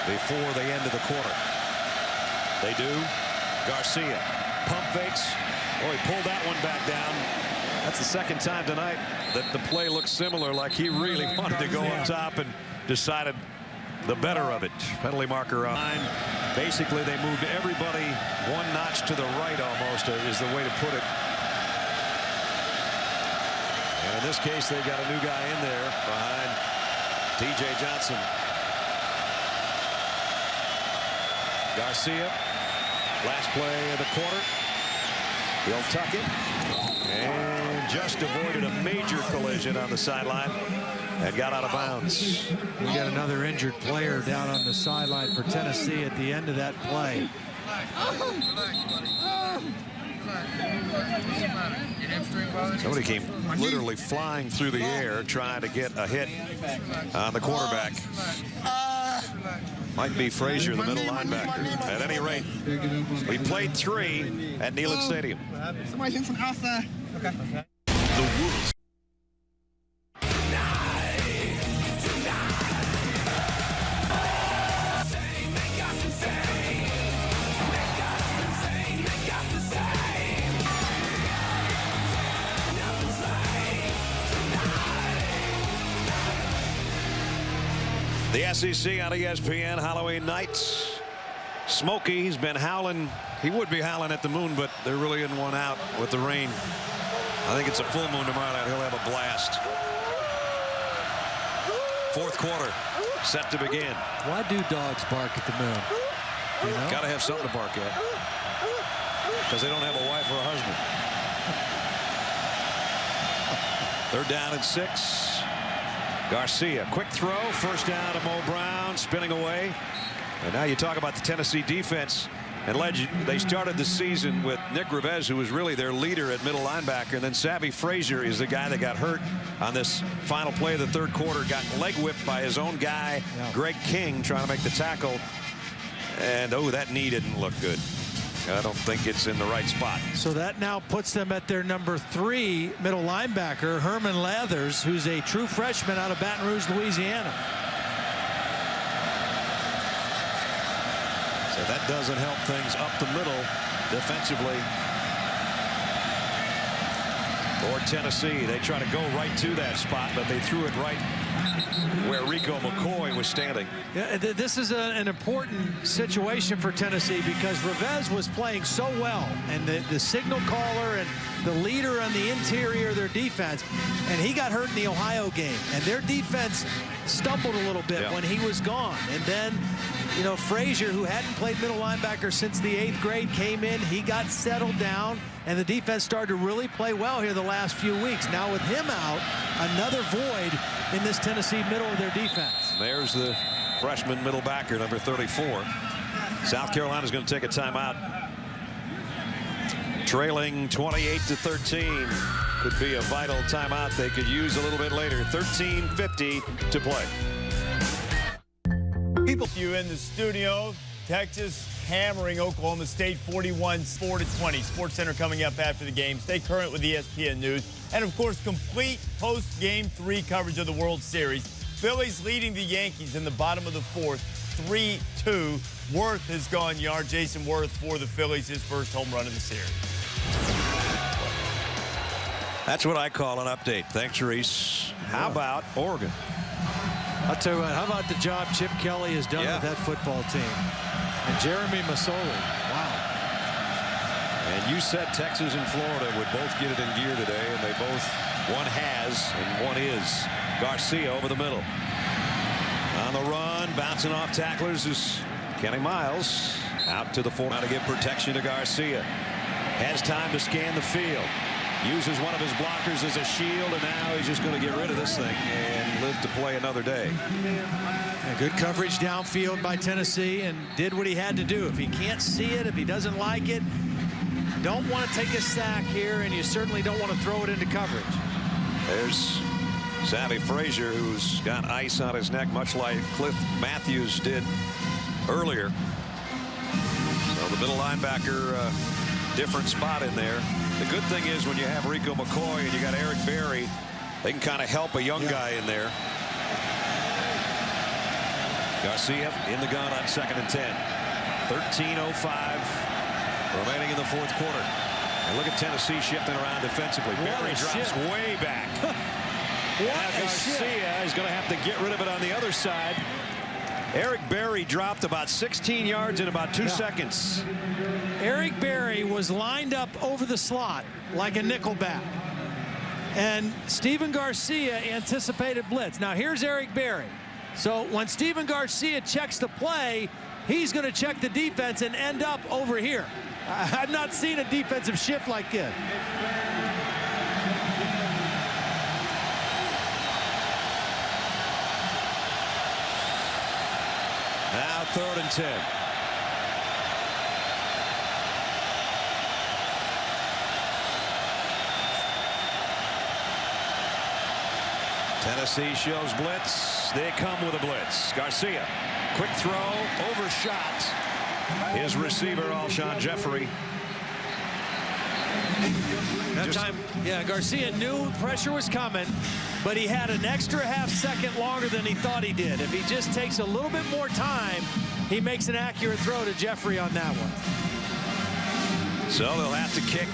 before the end of the quarter. They do. Garcia pump fakes. Oh, he pulled that one back down. That's the 2nd time tonight that the play looks similar, like he really wanted to go up top and decided the better of it. Penalty marker on. Basically, they moved everybody 1 notch to the right almost, is the way to put it. And in this case, they've got a new guy in there behind T.J. Johnson. Garcia, last play of the quarter. He'll tuck it and just avoided a major collision on the sideline and got out of bounds. We got another injured player down on the sideline for Tennessee at the end of that play. Somebody came literally flying through the air trying to get a hit on the quarterback. Might be Frazier, the middle linebacker. At any rate, we played 3 at Neyland Stadium. Somebody hit from outside. Okay. The World. The SEC on ESPN, Halloween nights. Smokey's been howling. He would be howling at the moon, but there really isn't one out with the rain. I think it's a full moon tomorrow night. He'll have a blast. 4th quarter set to begin. Why do dogs bark at the moon? You know? Got to have something to bark at, because they don't have a wife or a husband. 3rd down and 6. Garcia, quick throw, 1st down to Mo Brown, spinning away. And now you talk about the Tennessee defense. And they started the season with Nick Rivez, who was really their leader at middle linebacker. And then Savvy Frazier is the guy that got hurt on this final play of the 3rd quarter. Got leg whipped by his own guy, Greg King, trying to make the tackle. And, oh, that knee didn't look good. I don't think it's in the right spot. So that now puts them at their number 3 middle linebacker, Herman Lathers, who's a true freshman out of Baton Rouge, Louisiana. So that doesn't help things up the middle defensively. or Tennessee. They try to go right to that spot, but they threw it right where Rico McCoy was standing. Yeah, this is an important situation for Tennessee because Revez was playing so well, and the signal caller and the leader on the interior of their defense, and he got hurt in the Ohio game, and their defense stumbled a little bit when he was gone. And then, you know, Frazier, who hadn't played middle linebacker since the 8th grade, came in. He got settled down, and the defense started to really play well here the last few weeks. Now with him out, another void in this Tennessee middle of their defense. There's the freshman middle backer, number 34. South Carolina's going to take a timeout. Trailing 28-13. Could be a vital timeout they could use a little bit later. 13:50 to play. You in the studio. Texas hammering Oklahoma State 41-4-20. Sports Center coming up after the game. Stay current with ESPN News. And, of course, complete post-Game 3 coverage of the World Series. Phillies leading the Yankees in the bottom of the 4th, 3-2. Worth has gone yard. Jason Worth for the Phillies, his first home run of the series. That's what I call an update. Thanks, Reese. How about Oregon? I'll tell you what, how about the job Chip Kelly has done with that football team? And Jeremy Masoli. Wow. And you said Texas and Florida would both get it in gear today, and they both, one has and one is. Garcia over the middle. On the run, bouncing off tacklers is Kenny Miles. Out to the 4 now to give protection to Garcia. Has time to scan the field. Uses one of his blockers as a shield, and now he's just going to get rid of this thing and live to play another day. Yeah, good coverage downfield by Tennessee, and did what he had to do. If he can't see it, if he doesn't like it, don't want to take a sack here, and you certainly don't want to throw it into coverage. There's Savvy Frazier, who's got ice on his neck, much like Cliff Matthews did earlier. So the middle linebacker, different spot in there. The good thing is when you have Rico McCoy and you got Eric Berry, they can kind of help a young guy in there. Garcia in the gun on 2nd and 10. 13:05 remaining in the 4th quarter. And look at Tennessee shifting around defensively. Berry drops way back. Now Garcia is going to have to get rid of it on the other side. Eric Berry dropped about 16 yards in about 2 seconds. Eric Berry was lined up over the slot like a nickelback. And Steven Garcia anticipated blitz. Now here's Eric Berry. So when Steven Garcia checks the play, he's going to check the defense and end up over here. I've not seen a defensive shift like this. Now 3rd and 10. Tennessee shows blitz. They come with a blitz. Garcia, quick throw, overshot. His receiver, Alshon Jeffrey. That time, yeah, Garcia knew pressure was coming, but he had an extra half second longer than he thought he did. If he just takes a little bit more time, he makes an accurate throw to Jeffrey on that one. So they'll have to kick.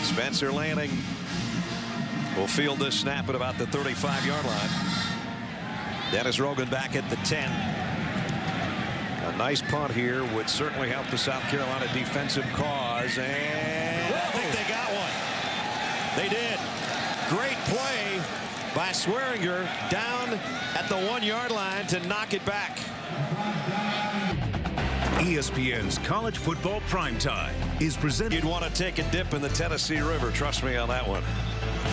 Spencer Lanning will field this snap at about the 35-yard line. Dennis Rogan back at the 10. A nice punt here would certainly help the South Carolina defensive cause, and I think they got one. They did. Great play by Swearinger down at the 1-yard line to knock it back. ESPN's College Football Primetime is presented. You'd want to take a dip in the Tennessee River. Trust me on that one.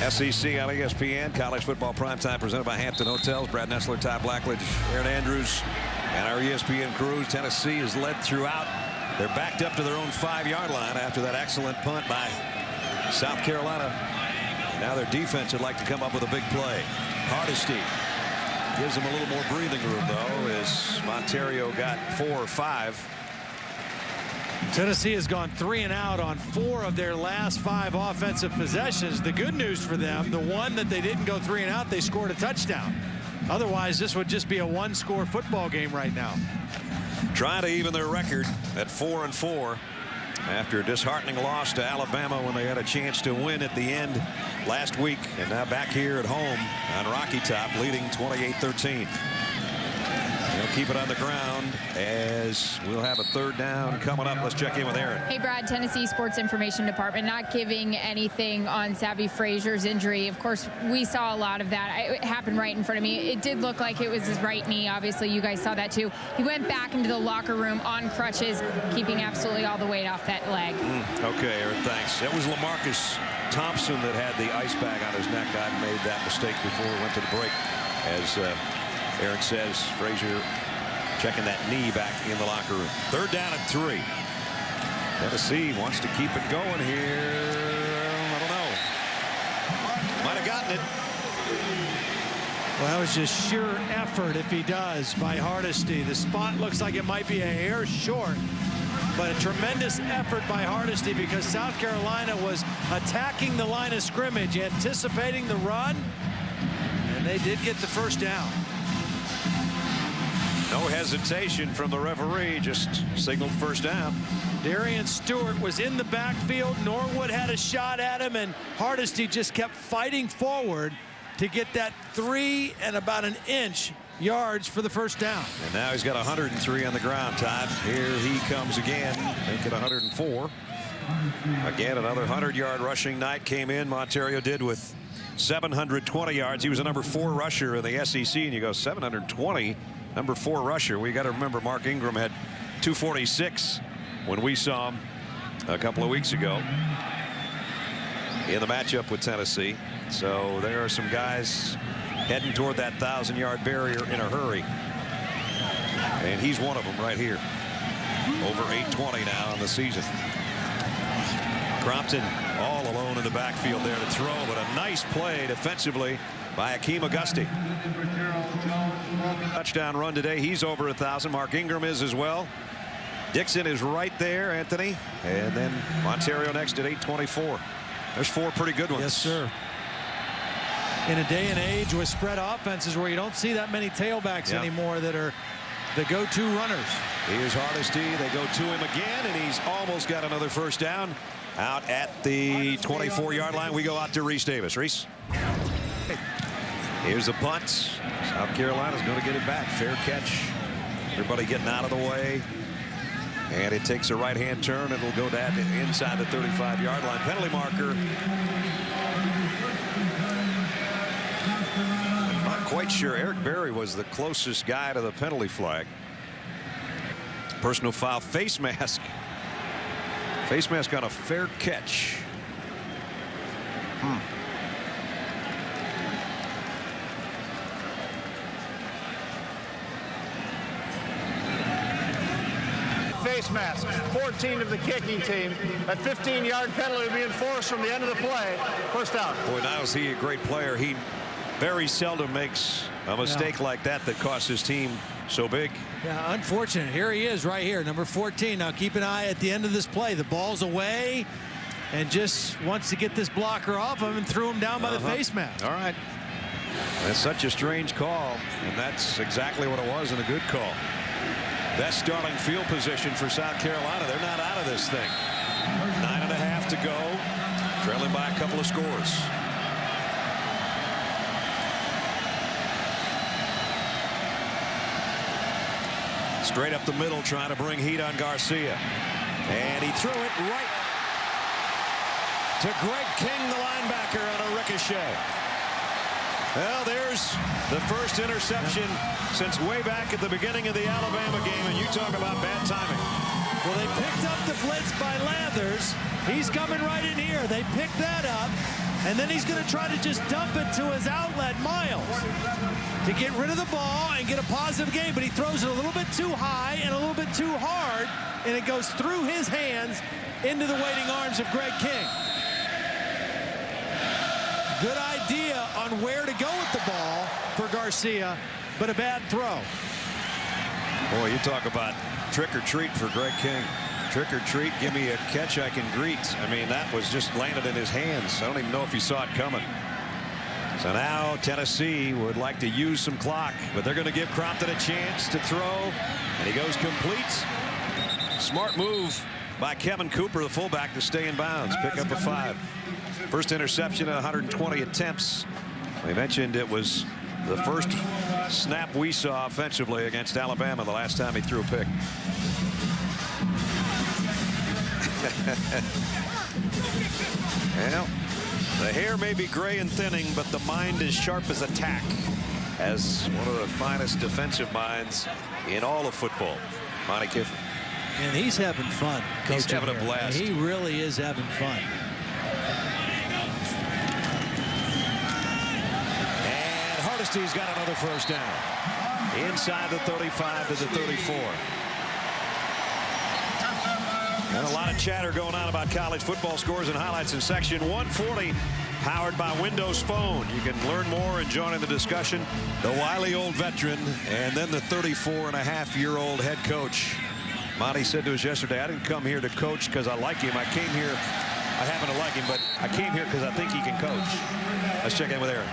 SEC on ESPN. College Football Primetime presented by Hampton Hotels. Brad Nessler, Ty Blackledge, Aaron Andrews, and our ESPN crews. Tennessee is led throughout. They're backed up to their own 5-yard line after that excellent punt by South Carolina. Now their defense would like to come up with a big play. Hardesty gives them a little more breathing room, though, as Monterio got 4 or 5. Tennessee has gone 3 and out on 4 of their last 5 offensive possessions. The good news for them, the one that they didn't go 3 and out, they scored a touchdown. Otherwise, this would just be a 1-score football game right now. Trying to even their record at 4 and 4. after a disheartening loss to Alabama when they had a chance to win at the end last week, and now back here at home on Rocky Top, leading 28-13. They'll keep it on the ground as we'll have a third down coming up. Let's check in with Aaron. Hey, Brad, Tennessee Sports Information Department not giving anything on Savvy Frazier's injury. Of course, we saw a lot of that. It happened right in front of me. It did look like it was his right knee. Obviously, you guys saw that too. He went back into the locker room on crutches, keeping absolutely all the weight off that leg. Okay, Aaron, thanks. That was LaMarcus Thompson that had the ice bag on his neck. I made that mistake before we went to the break. As Aaron says, Frazier checking that knee back in the locker room. Third down and 3. Tennessee wants to keep it going here. I don't know. Might have gotten it. Well, that was just sheer effort, if he does, by Hardesty. The spot looks like it might be a hair short, but a tremendous effort by Hardesty because South Carolina was attacking the line of scrimmage, anticipating the run, and they did get the first down. No hesitation from the referee, just signaled first down. Darian Stewart was in the backfield. Norwood had a shot at him, and Hardesty just kept fighting forward to get that 3 and about an inch yards for the first down. And now he's got 103 on the ground, Todd. Here he comes again, make it 104. Again, another 100-yard rushing night came in. Monterio did with 720 yards. He was a number 4 rusher in the SEC, and you go 720. Number 4 rusher. We got to remember Mark Ingram had 246 when we saw him a couple of weeks ago in the matchup with Tennessee. So there are some guys heading toward that 1,000-yard barrier in a hurry. And he's one of them right here. Over 820 now in the season. Crompton all alone in the backfield there to throw, but a nice play defensively by Akeem Auguste. Touchdown run today. He's over 1,000. Mark Ingram is as well. Dixon is right there, Anthony. And then Monterio next at 824. There's 4 pretty good ones. Yes, sir. In a day and age with spread offenses where you don't see that many tailbacks anymore that are the go-to runners. Here's Hardesty. They go to him again, and he's almost got another first down out at the 24-yard line. We go out to Reese Davis. Reese. Here's the punt. South Carolina's going to get it back. Fair catch. Everybody getting out of the way. And it takes a right-hand turn. It'll go down inside the 35-yard line. Penalty marker. I'm not quite sure. Eric Berry was the closest guy to the penalty flag. Personal foul. Face mask. Face mask on a fair catch. Face mask, 14 of the kicking team. That 15-yard penalty will be enforced from the end of the play. First down. Boy, now is he a great player. He very seldom makes a mistake like that costs his team so big. Yeah, unfortunate. Here he is right here, number 14. Now keep an eye at the end of this play. The ball's away and just wants to get this blocker off him and threw him down by the face mask. All right. That's such a strange call, and that's exactly what it was, and a good call. Best starting field position for South Carolina. They're not out of this thing. 9.5 to go. Trailing by a couple of scores. Straight up the middle, trying to bring heat on Garcia. And he threw it right to Greg King, the linebacker, on a ricochet. Well, there's the first interception since way back at the beginning of the Alabama game, and you talk about bad timing. Well, they picked up the blitz by Lathers. He's coming right in here. They picked that up, and then he's going to try to just dump it to his outlet, Miles, to get rid of the ball and get a positive gain, but he throws it a little bit too high and a little bit too hard, and it goes through his hands into the waiting arms of Greg King. Good idea on where to go with the ball for Garcia, but a bad throw. Boy, you talk about trick or treat for Greg King. Trick or treat, give me a catch I can greet. I mean, that was just landed in his hands. I don't even know if he saw it coming. So now Tennessee would like to use some clock, but they're going to give Crompton a chance to throw, and he goes complete. Smart move by Kevin Cooper, the fullback, to stay in bounds. Pick up a 5. First interception in 120 attempts. We mentioned it was the first snap we saw offensively against Alabama the last time he threw a pick. Well, the hair may be gray and thinning, but the mind is sharp as a tack, as one of the finest defensive minds in all of football, Monty Kiffin. And he's having fun. He's having a blast. He really is having fun. And Hardesty's got another first down. Inside the 35 to the 34. And a lot of chatter going on about college football scores and highlights in section 140, powered by Windows Phone. You can learn more and join in the discussion. The wily old veteran and then the 34-and-a-half-year-old head coach. Monty said to us yesterday, I didn't come here to coach because I like him. I came here, I happen to like him, but I came here because I think he can coach. Let's check in with Aaron.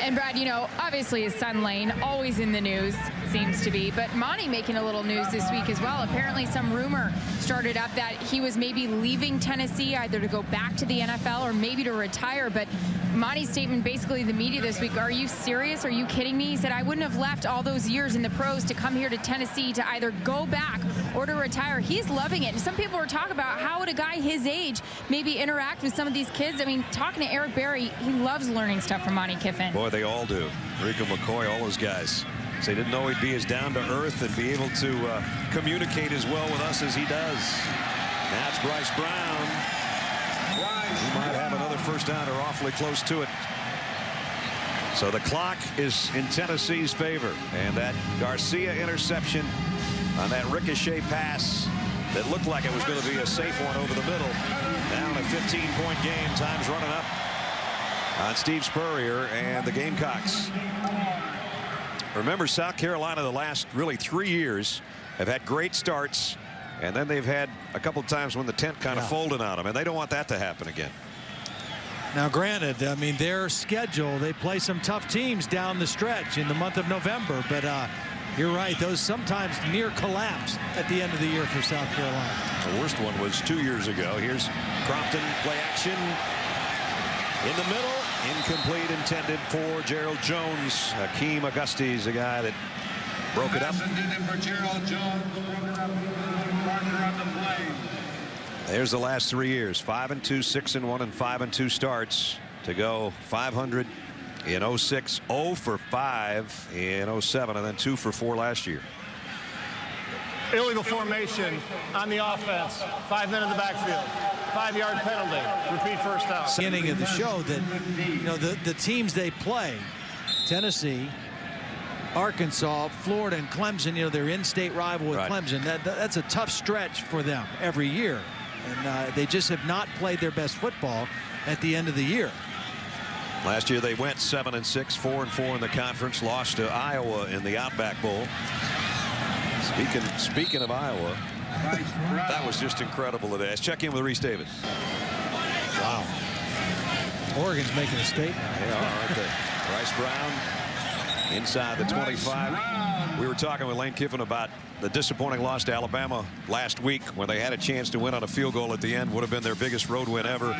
And Brad, you know, obviously his son Lane, always in the news, seems to be. But Monty making a little news this week as well. Apparently some rumor started up that he was maybe leaving Tennessee, either to go back to the NFL or maybe to retire. But Monty's statement, basically the media this week, are you serious? Are you kidding me? He said, I wouldn't have left all those years in the pros to come here to Tennessee to either go back or to retire. He's loving it. And some people were talking about how would a guy his age maybe interact with some of these kids. I mean, talking to Eric Berry, he loves learning stuff from Monty Kiffin. Boy, they all do. Rico McCoy, all those guys. So they didn't know he'd be as down to earth and be able to communicate as well with us as he does. Now it's Bryce Brown. He might have another first down or awfully close to it. So the clock is in Tennessee's favor. And that Garcia interception on that ricochet pass that looked like it was going to be a safe one over the middle. Now in a 15-point game, time's running up on Steve Spurrier and the Gamecocks. Remember, South Carolina the last really 3 years have had great starts, and then they've had a couple times when the tent kind of folded on them, and they don't want that to happen again. Now, granted, I mean, their schedule, they play some tough teams down the stretch in the month of November, but you're right, those sometimes near collapse at the end of the year for South Carolina. The worst one was 2 years ago. Here's Crompton, play action in the middle, incomplete, intended for Gerald Jones. Hakeem Auguste's a guy that broke it up. There's the last 3 years, 5-2, 6-1, and 5-2 starts to go 500 in 06, 0 for 5 in 07, and then 2 for 4 last year. Illegal formation on the offense. 5 men in the backfield. 5-yard penalty. Repeat first down. Beginning of the show that, you know, the teams they play, Tennessee, Arkansas, Florida, and Clemson, you know, their in-state rival with Clemson. That's a tough stretch for them every year. And they just have not played their best football at the end of the year. Last year they went 7-6, 4-4 in the conference, lost to Iowa in the Outback Bowl. Speaking of Iowa, that was just incredible today. Let's check in with Reese Davis. Wow. Oregon's making a statement. They are, aren't they? Bryce Brown inside the 25. We were talking with Lane Kiffin about the disappointing loss to Alabama last week when they had a chance to win on a field goal at the end. Would have been their biggest road win ever.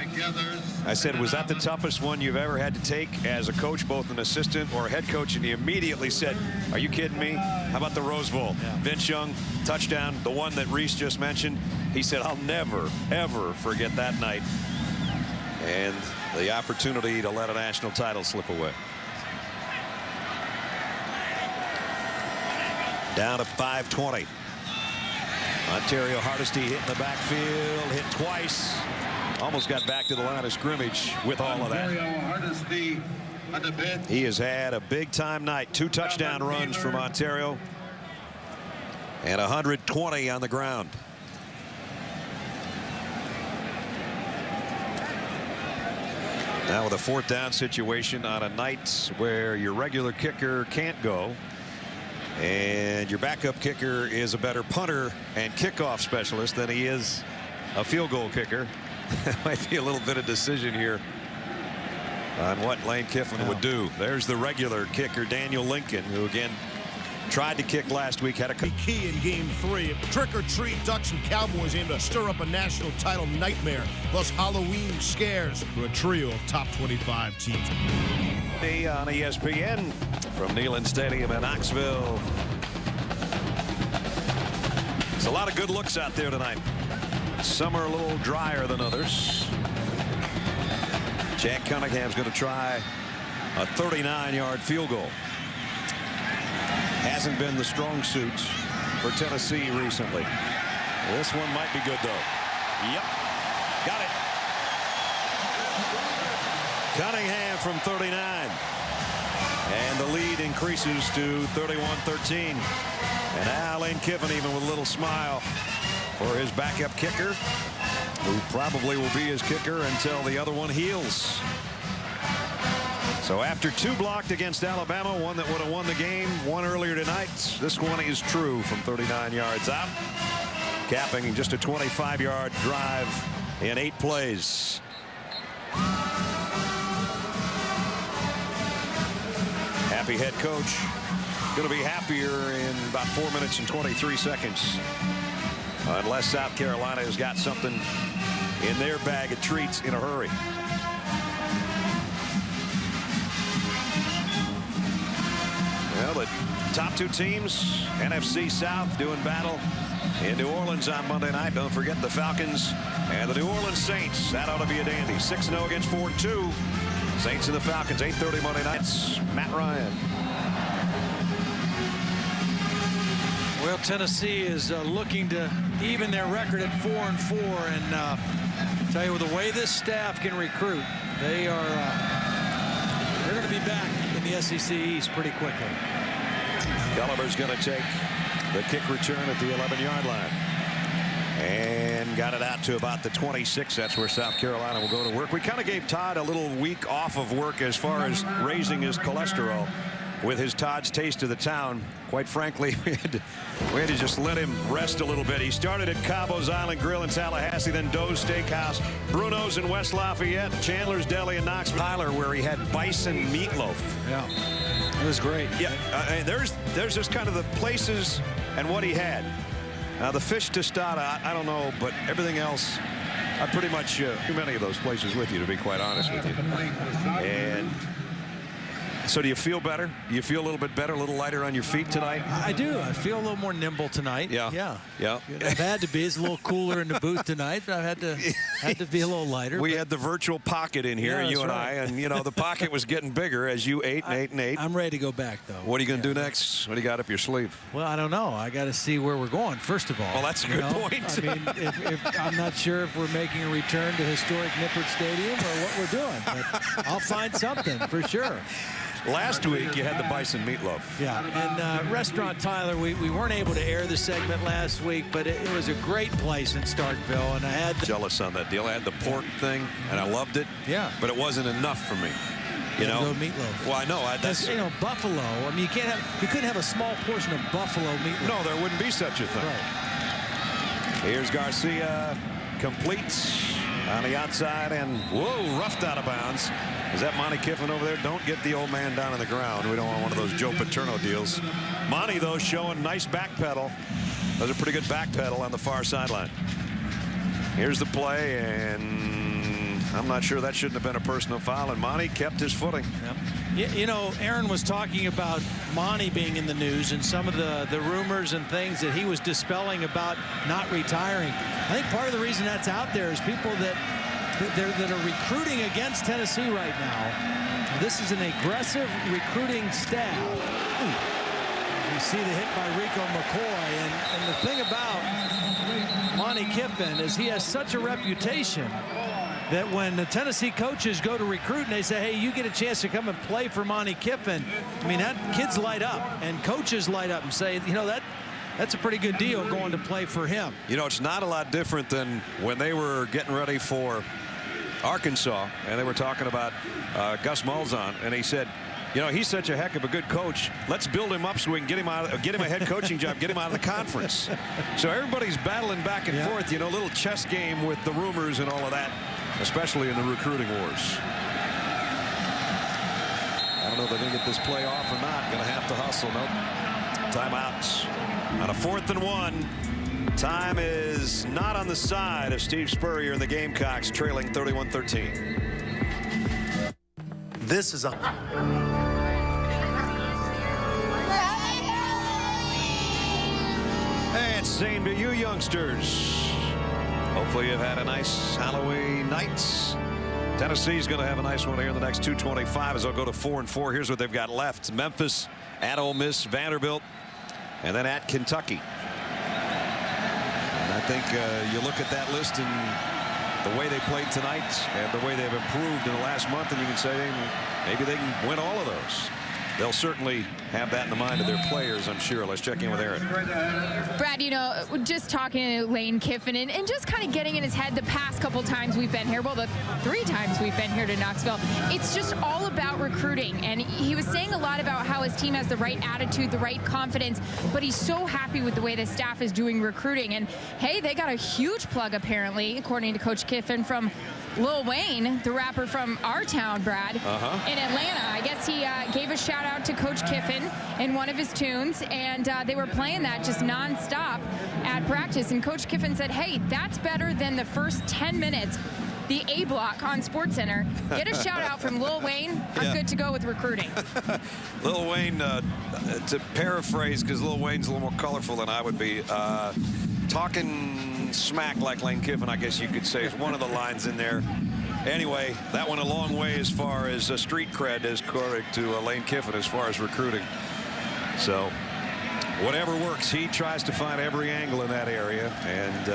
I said, was that the toughest one you've ever had to take as a coach, both an assistant or a head coach? And he immediately said, are you kidding me? How about the Rose Bowl? Yeah. Vince Young, touchdown, the one that Reese just mentioned. He said, I'll never, ever forget that night. And the opportunity to let a national title slip away. Down to 5:20. Ontario Hardesty hit in the backfield, hit twice. Almost got back to the line of scrimmage with all of that. He has had a big-time night. 2 touchdown runs from Ontario. And 120 on the ground. Now with a 4th down situation on a night where your regular kicker can't go. And your backup kicker is a better punter and kickoff specialist than he is a field goal kicker. Might be a little bit of decision here on what Lane Kiffin would do. There's the regular kicker, Daniel Lincoln, who again tried to kick last week, had a key in Game 3. Trick or treat, Ducks and Cowboys aim to stir up a national title nightmare, plus Halloween scares for a trio of top 25 teams. On ESPN from Neyland Stadium in Knoxville. There's a lot of good looks out there tonight. Some are a little drier than others. Jack Cunningham's going to try a 39-yard field goal. Hasn't been the strong suit for Tennessee recently. This one might be good, though. Yep. Got it. Cunningham from 39. And the lead increases to 31-13. And now Lane Kiffin, even with a little smile for his backup kicker, who probably will be his kicker until the other one heals. So after 2 blocked against Alabama, one that would have won the game, one earlier tonight, this one is true from 39 yards out, capping just a 25-yard drive in 8 plays. Happy head coach. Going to be happier in about 4 minutes and 23 seconds. Unless South Carolina has got something in their bag of treats in a hurry. Well, the top 2 teams, NFC South, doing battle in New Orleans on Monday night. Don't forget the Falcons and the New Orleans Saints. That ought to be a dandy. 6-0 against 4-2. Saints and the Falcons, 8:30 Monday nights. Matt Ryan. Well, Tennessee is looking to even their record at 4-4, and tell you, with the way this staff can recruit, they're going to be back in the SEC East pretty quickly. Gulliver's going to take the kick return at the 11-yard line. And got it out to about the 26. That's where South Carolina will go to work. We kind of gave Todd a little week off of work as far as raising his cholesterol with his Todd's Taste of the Town. Quite frankly, we had to just let him rest a little bit. He started at Cabo's Island Grill in Tallahassee, then Doe's Steakhouse, Bruno's in West Lafayette, Chandler's Deli in Knoxville, Tyler, where he had bison meatloaf. Yeah, it was great. Yeah, there's just kind of the places and what he had. The fish tostada, I don't know, but everything else, I pretty much do many of those places with you, to be quite honest with you. And so do you feel better? Do you feel a little bit better, a little lighter on your feet tonight? I do. I feel a little more nimble tonight. Yeah. I've had to be. It's a little cooler in the booth tonight, but I've had to be a little lighter. We had the virtual pocket in here, you and I, and the pocket was getting bigger as you ate and ate and ate. I'm ready to go back, though. What are you going to do next? What do you got up your sleeve? Well, I don't know. I got to see where we're going, first of all. Well, that's a good point. I mean, if I'm not sure if we're making a return to historic Nippert Stadium or what we're doing, but I'll find something for sure. Last week, you had the bison meatloaf. Yeah, and Restaurant Tyler, we weren't able to air the segment last week, but it was a great place in Starkville, and I had jealous on that deal. I had the pork thing, and I loved it. Yeah. But it wasn't enough for me. You know, no meatloaf. Well, I know. That's buffalo. I mean, you couldn't have a small portion of buffalo meatloaf. No, there wouldn't be such a thing. Right. Here's Garcia, completes on the outside, and whoa, roughed out of bounds. Is that Monty Kiffin over there? Don't get the old man down on the ground. We don't want one of those Joe Paterno deals. Monty, though, showing nice back pedal. Does a pretty good back pedal on the far sideline. Here's the play, and I'm not sure that shouldn't have been a personal foul, and Monty kept his footing. Yep. You know, Aaron was talking about Monty being in the news and some of the rumors and things that he was dispelling about not retiring. I think part of the reason that's out there is people that are recruiting against Tennessee right now. This is an aggressive recruiting staff. You see the hit by Rico McCoy, and the thing about Monty Kiffin is he has such a reputation that when the Tennessee coaches go to recruit and they say, hey, you get a chance to come and play for Monty Kiffin, I mean, that kids light up and coaches light up and say, you know, that's a pretty good deal going to play for him. You know, it's not a lot different than when they were getting ready for Arkansas, and they were talking about Gus Malzahn, and he said, you know, he's such a heck of a good coach. Let's build him up so we can get him a head coaching job, get him out of the conference. So everybody's battling back and forth, you know, a little chess game with the rumors and all of that, especially in the recruiting wars. I don't know if they're going to get this play off or not. Going to have to hustle. Nope. Timeouts on a 4th and 1. Time is not on the side of Steve Spurrier and the Gamecocks, trailing 31-13. This is a... And same to you youngsters. Hopefully you've had a nice Halloween night. Tennessee's going to have a nice one here in the next 2:25 as they'll go to 4-4. Here's what they've got left. Memphis, at Ole Miss, Vanderbilt, and then at Kentucky. And I think you look at that list and the way they played tonight and the way they've improved in the last month, and you can say maybe they can win all of those. They'll certainly have that in the mind of their players, I'm sure. Let's check in with Aaron. Brad, you know, just talking to Lane Kiffin and just kind of getting in his head the past couple times we've been here, well, the 3 times we've been here to Knoxville, it's just all about recruiting. And he was saying a lot about how his team has the right attitude, the right confidence, but he's so happy with the way the staff is doing recruiting. And, hey, they got a huge plug, apparently, according to Coach Kiffin, from Lil Wayne, the rapper from our town, Brad, in Atlanta. I guess he gave a shout out to Coach Kiffin in one of his tunes, and they were playing that just nonstop at practice. And Coach Kiffin said, hey, that's better than the first 10 minutes, the A block on SportsCenter. Get a shout out from Lil Wayne. I'm good to go with recruiting. Lil Wayne, to paraphrase, because Lil Wayne's a little more colorful than I would be, talking smack like Lane Kiffin, I guess you could say, is one of the lines in there. Anyway, that went a long way as far as street cred, as according to Lane Kiffin, as far as recruiting. So whatever works, he tries to find every angle in that area. And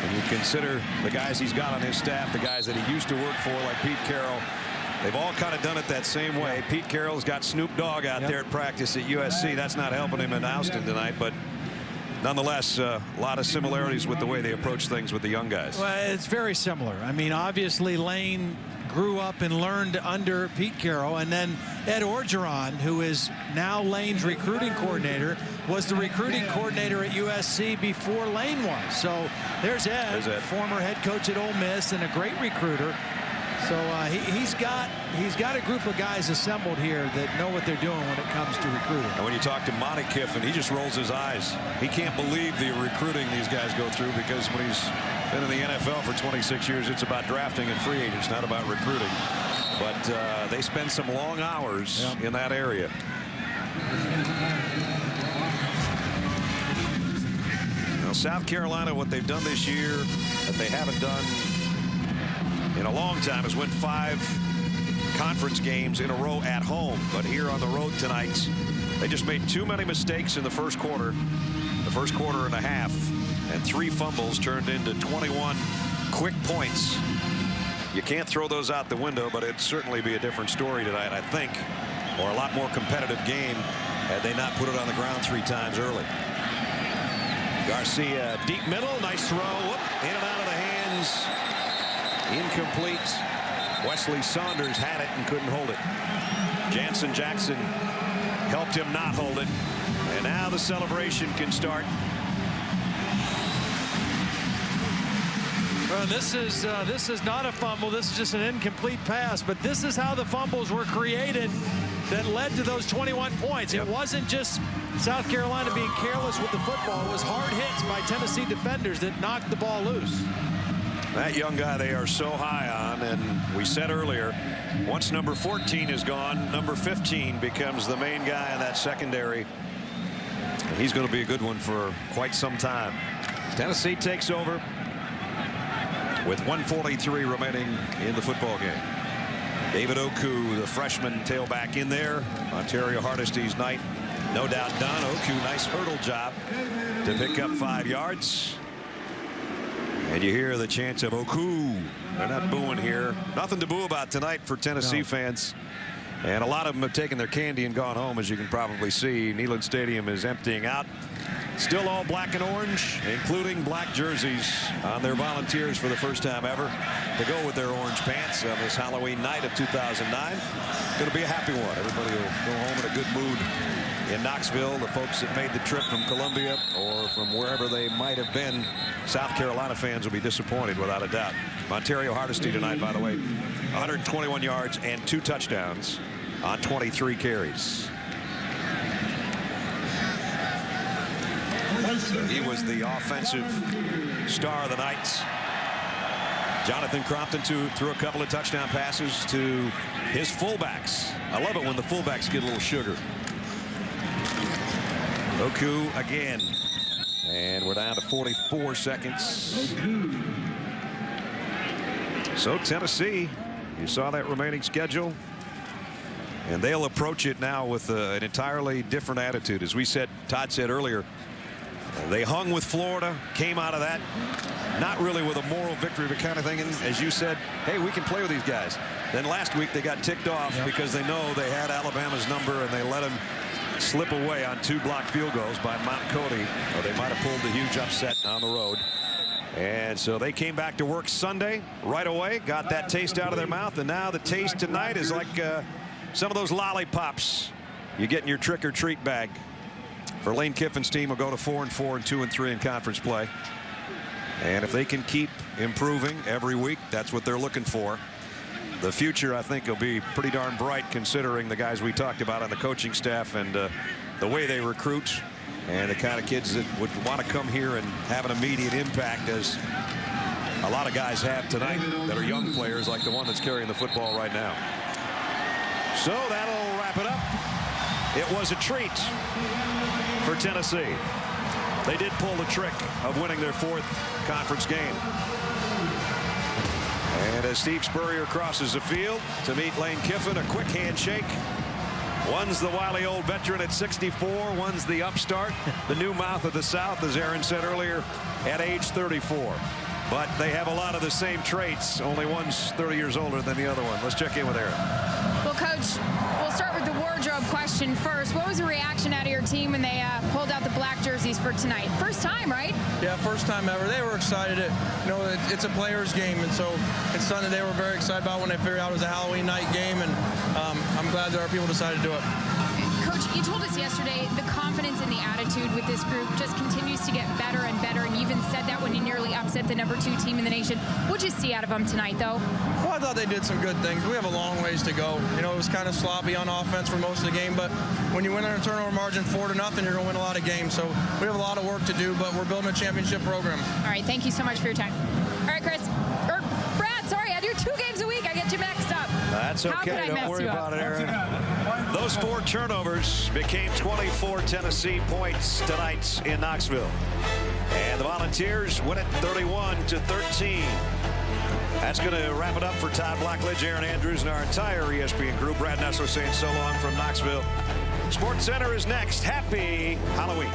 when you consider the guys he's got on his staff, the guys that he used to work for, like Pete Carroll, they've all kind of done it that same way. Pete Carroll's got Snoop Dogg out there at practice at USC. That's not helping him in Houston tonight, but nonetheless, a lot of similarities with the way they approach things with the young guys. Well, it's very similar. I mean, obviously, Lane grew up and learned under Pete Carroll, and then Ed Orgeron, who is now Lane's recruiting coordinator, was the recruiting coordinator at USC before Lane was. So there's Ed, former head coach at Ole Miss and a great recruiter. So he's got a group of guys assembled here that know what they're doing when it comes to recruiting. And when you talk to Monty Kiffin, he just rolls his eyes. He can't believe the recruiting these guys go through, because when he's been in the NFL for 26 years, it's about drafting and free agents, not about recruiting. But they spend some long hours in that area. Now, South Carolina, what they've done this year that they haven't done in a long time is win 5 conference games in a row at home. But here on the road tonight, they just made too many mistakes in the first quarter and a half, and 3 fumbles turned into 21 quick points. You can't throw those out the window, but it'd certainly be a different story tonight, I think, or a lot more competitive game had they not put it on the ground 3 times early. Garcia, deep middle, nice throw, in and out of the hands. Incomplete. Wesley Saunders had it and couldn't hold it. Jansen Jackson helped him not hold it. And now the celebration can start. Well, this is not a fumble. This is just an incomplete pass. But this is how the fumbles were created that led to those 21 points. It wasn't just South Carolina being careless with the football. It was hard hits by Tennessee defenders that knocked the ball loose. That young guy they are so high on, and we said earlier, once number 14 is gone, number 15 becomes the main guy in that secondary. And he's going to be a good one for quite some time. Tennessee takes over with 1:43 remaining in the football game. David Oku, the freshman tailback, in there. Ontario Hardesty's night no doubt done. Oku, nice hurdle job to pick up 5 yards. And you hear the chants of Oku. They're not booing here. Nothing to boo about tonight for Tennessee fans. And a lot of them have taken their candy and gone home, as you can probably see. Neyland Stadium is emptying out. Still all black and orange, including black jerseys on their Volunteers for the first time ever to go with their orange pants on this Halloween night of 2009. Going to be a happy one. Everybody will go home in a good mood in Knoxville. The folks that made the trip from Columbia or from wherever they might have been, South Carolina fans will be disappointed without a doubt. Ontario Hardesty tonight, by the way, 121 yards and 2 touchdowns on 23 carries. So he was the offensive star of the night. Jonathan Crompton threw a couple of touchdown passes to his fullbacks. I love it when the fullbacks get a little sugar. Oku again. And we're down to 44 seconds. So Tennessee, you saw that remaining schedule. And they'll approach it now with an entirely different attitude. As we said, Todd said earlier, they hung with Florida, came out of that, not really with a moral victory, but kind of thinking, as you said, hey, we can play with these guys. Then last week they got ticked off because they know they had Alabama's number and they let him slip away on 2 blocked field goals by Mount Cody. Or they might have pulled a huge upset on the road. And so they came back to work Sunday right away, got that taste out of their mouth, and now the taste tonight is like some of those lollipops you get in your trick-or-treat bag. For Lane Kiffin's team, will go to 4-4 and 2-3 in conference play. And if they can keep improving every week, that's what they're looking for. The future, I think, will be pretty darn bright considering the guys we talked about on the coaching staff and the way they recruit and the kind of kids that would want to come here and have an immediate impact, as a lot of guys have tonight that are young players like the one that's carrying the football right now. So that'll wrap it up. It was a treat for Tennessee. They did pull the trick of winning their 4th conference game. And as Steve Spurrier crosses the field to meet Lane Kiffin, a quick handshake. One's the wily old veteran at 64. One's the upstart, the new mouth of the South, as Aaron said earlier, at age 34. But they have a lot of the same traits. Only one's 30 years older than the other one. Let's check in with Aaron. Well, Coach, we'll start with the wardrobe question first. What was the reaction out of your team when they pulled out the black jerseys for tonight? First time, right? Yeah, first time ever. They were excited. It's a players' game, and so it's something they were very excited about when they figured out it was a Halloween night game, and I'm glad that our people decided to do it. Coach, you told us yesterday the confidence and the attitude with this group just continues to get better and better, and you even said that when you nearly upset the #2 team in the nation. What'd you see out of them tonight, though? Well, I thought they did some good things. We have a long ways to go. It was kind of sloppy on offense for most of the game, but when you win on a turnover margin 4-0, you're going to win a lot of games. So we have a lot of work to do, but we're building a championship program. All right, thank you so much for your time. All right, Chris. Or Brad, sorry, I do 2 games a week. I get you mixed up. That's okay. Don't worry about it, Aaron. Those 4 turnovers became 24 Tennessee points tonight in Knoxville. And the Volunteers win it 31-13. That's going to wrap it up for Todd Blackledge, Aaron Andrews, and our entire ESPN crew. Brad Nessler saying so long from Knoxville. Sports Center is next. Happy Halloween.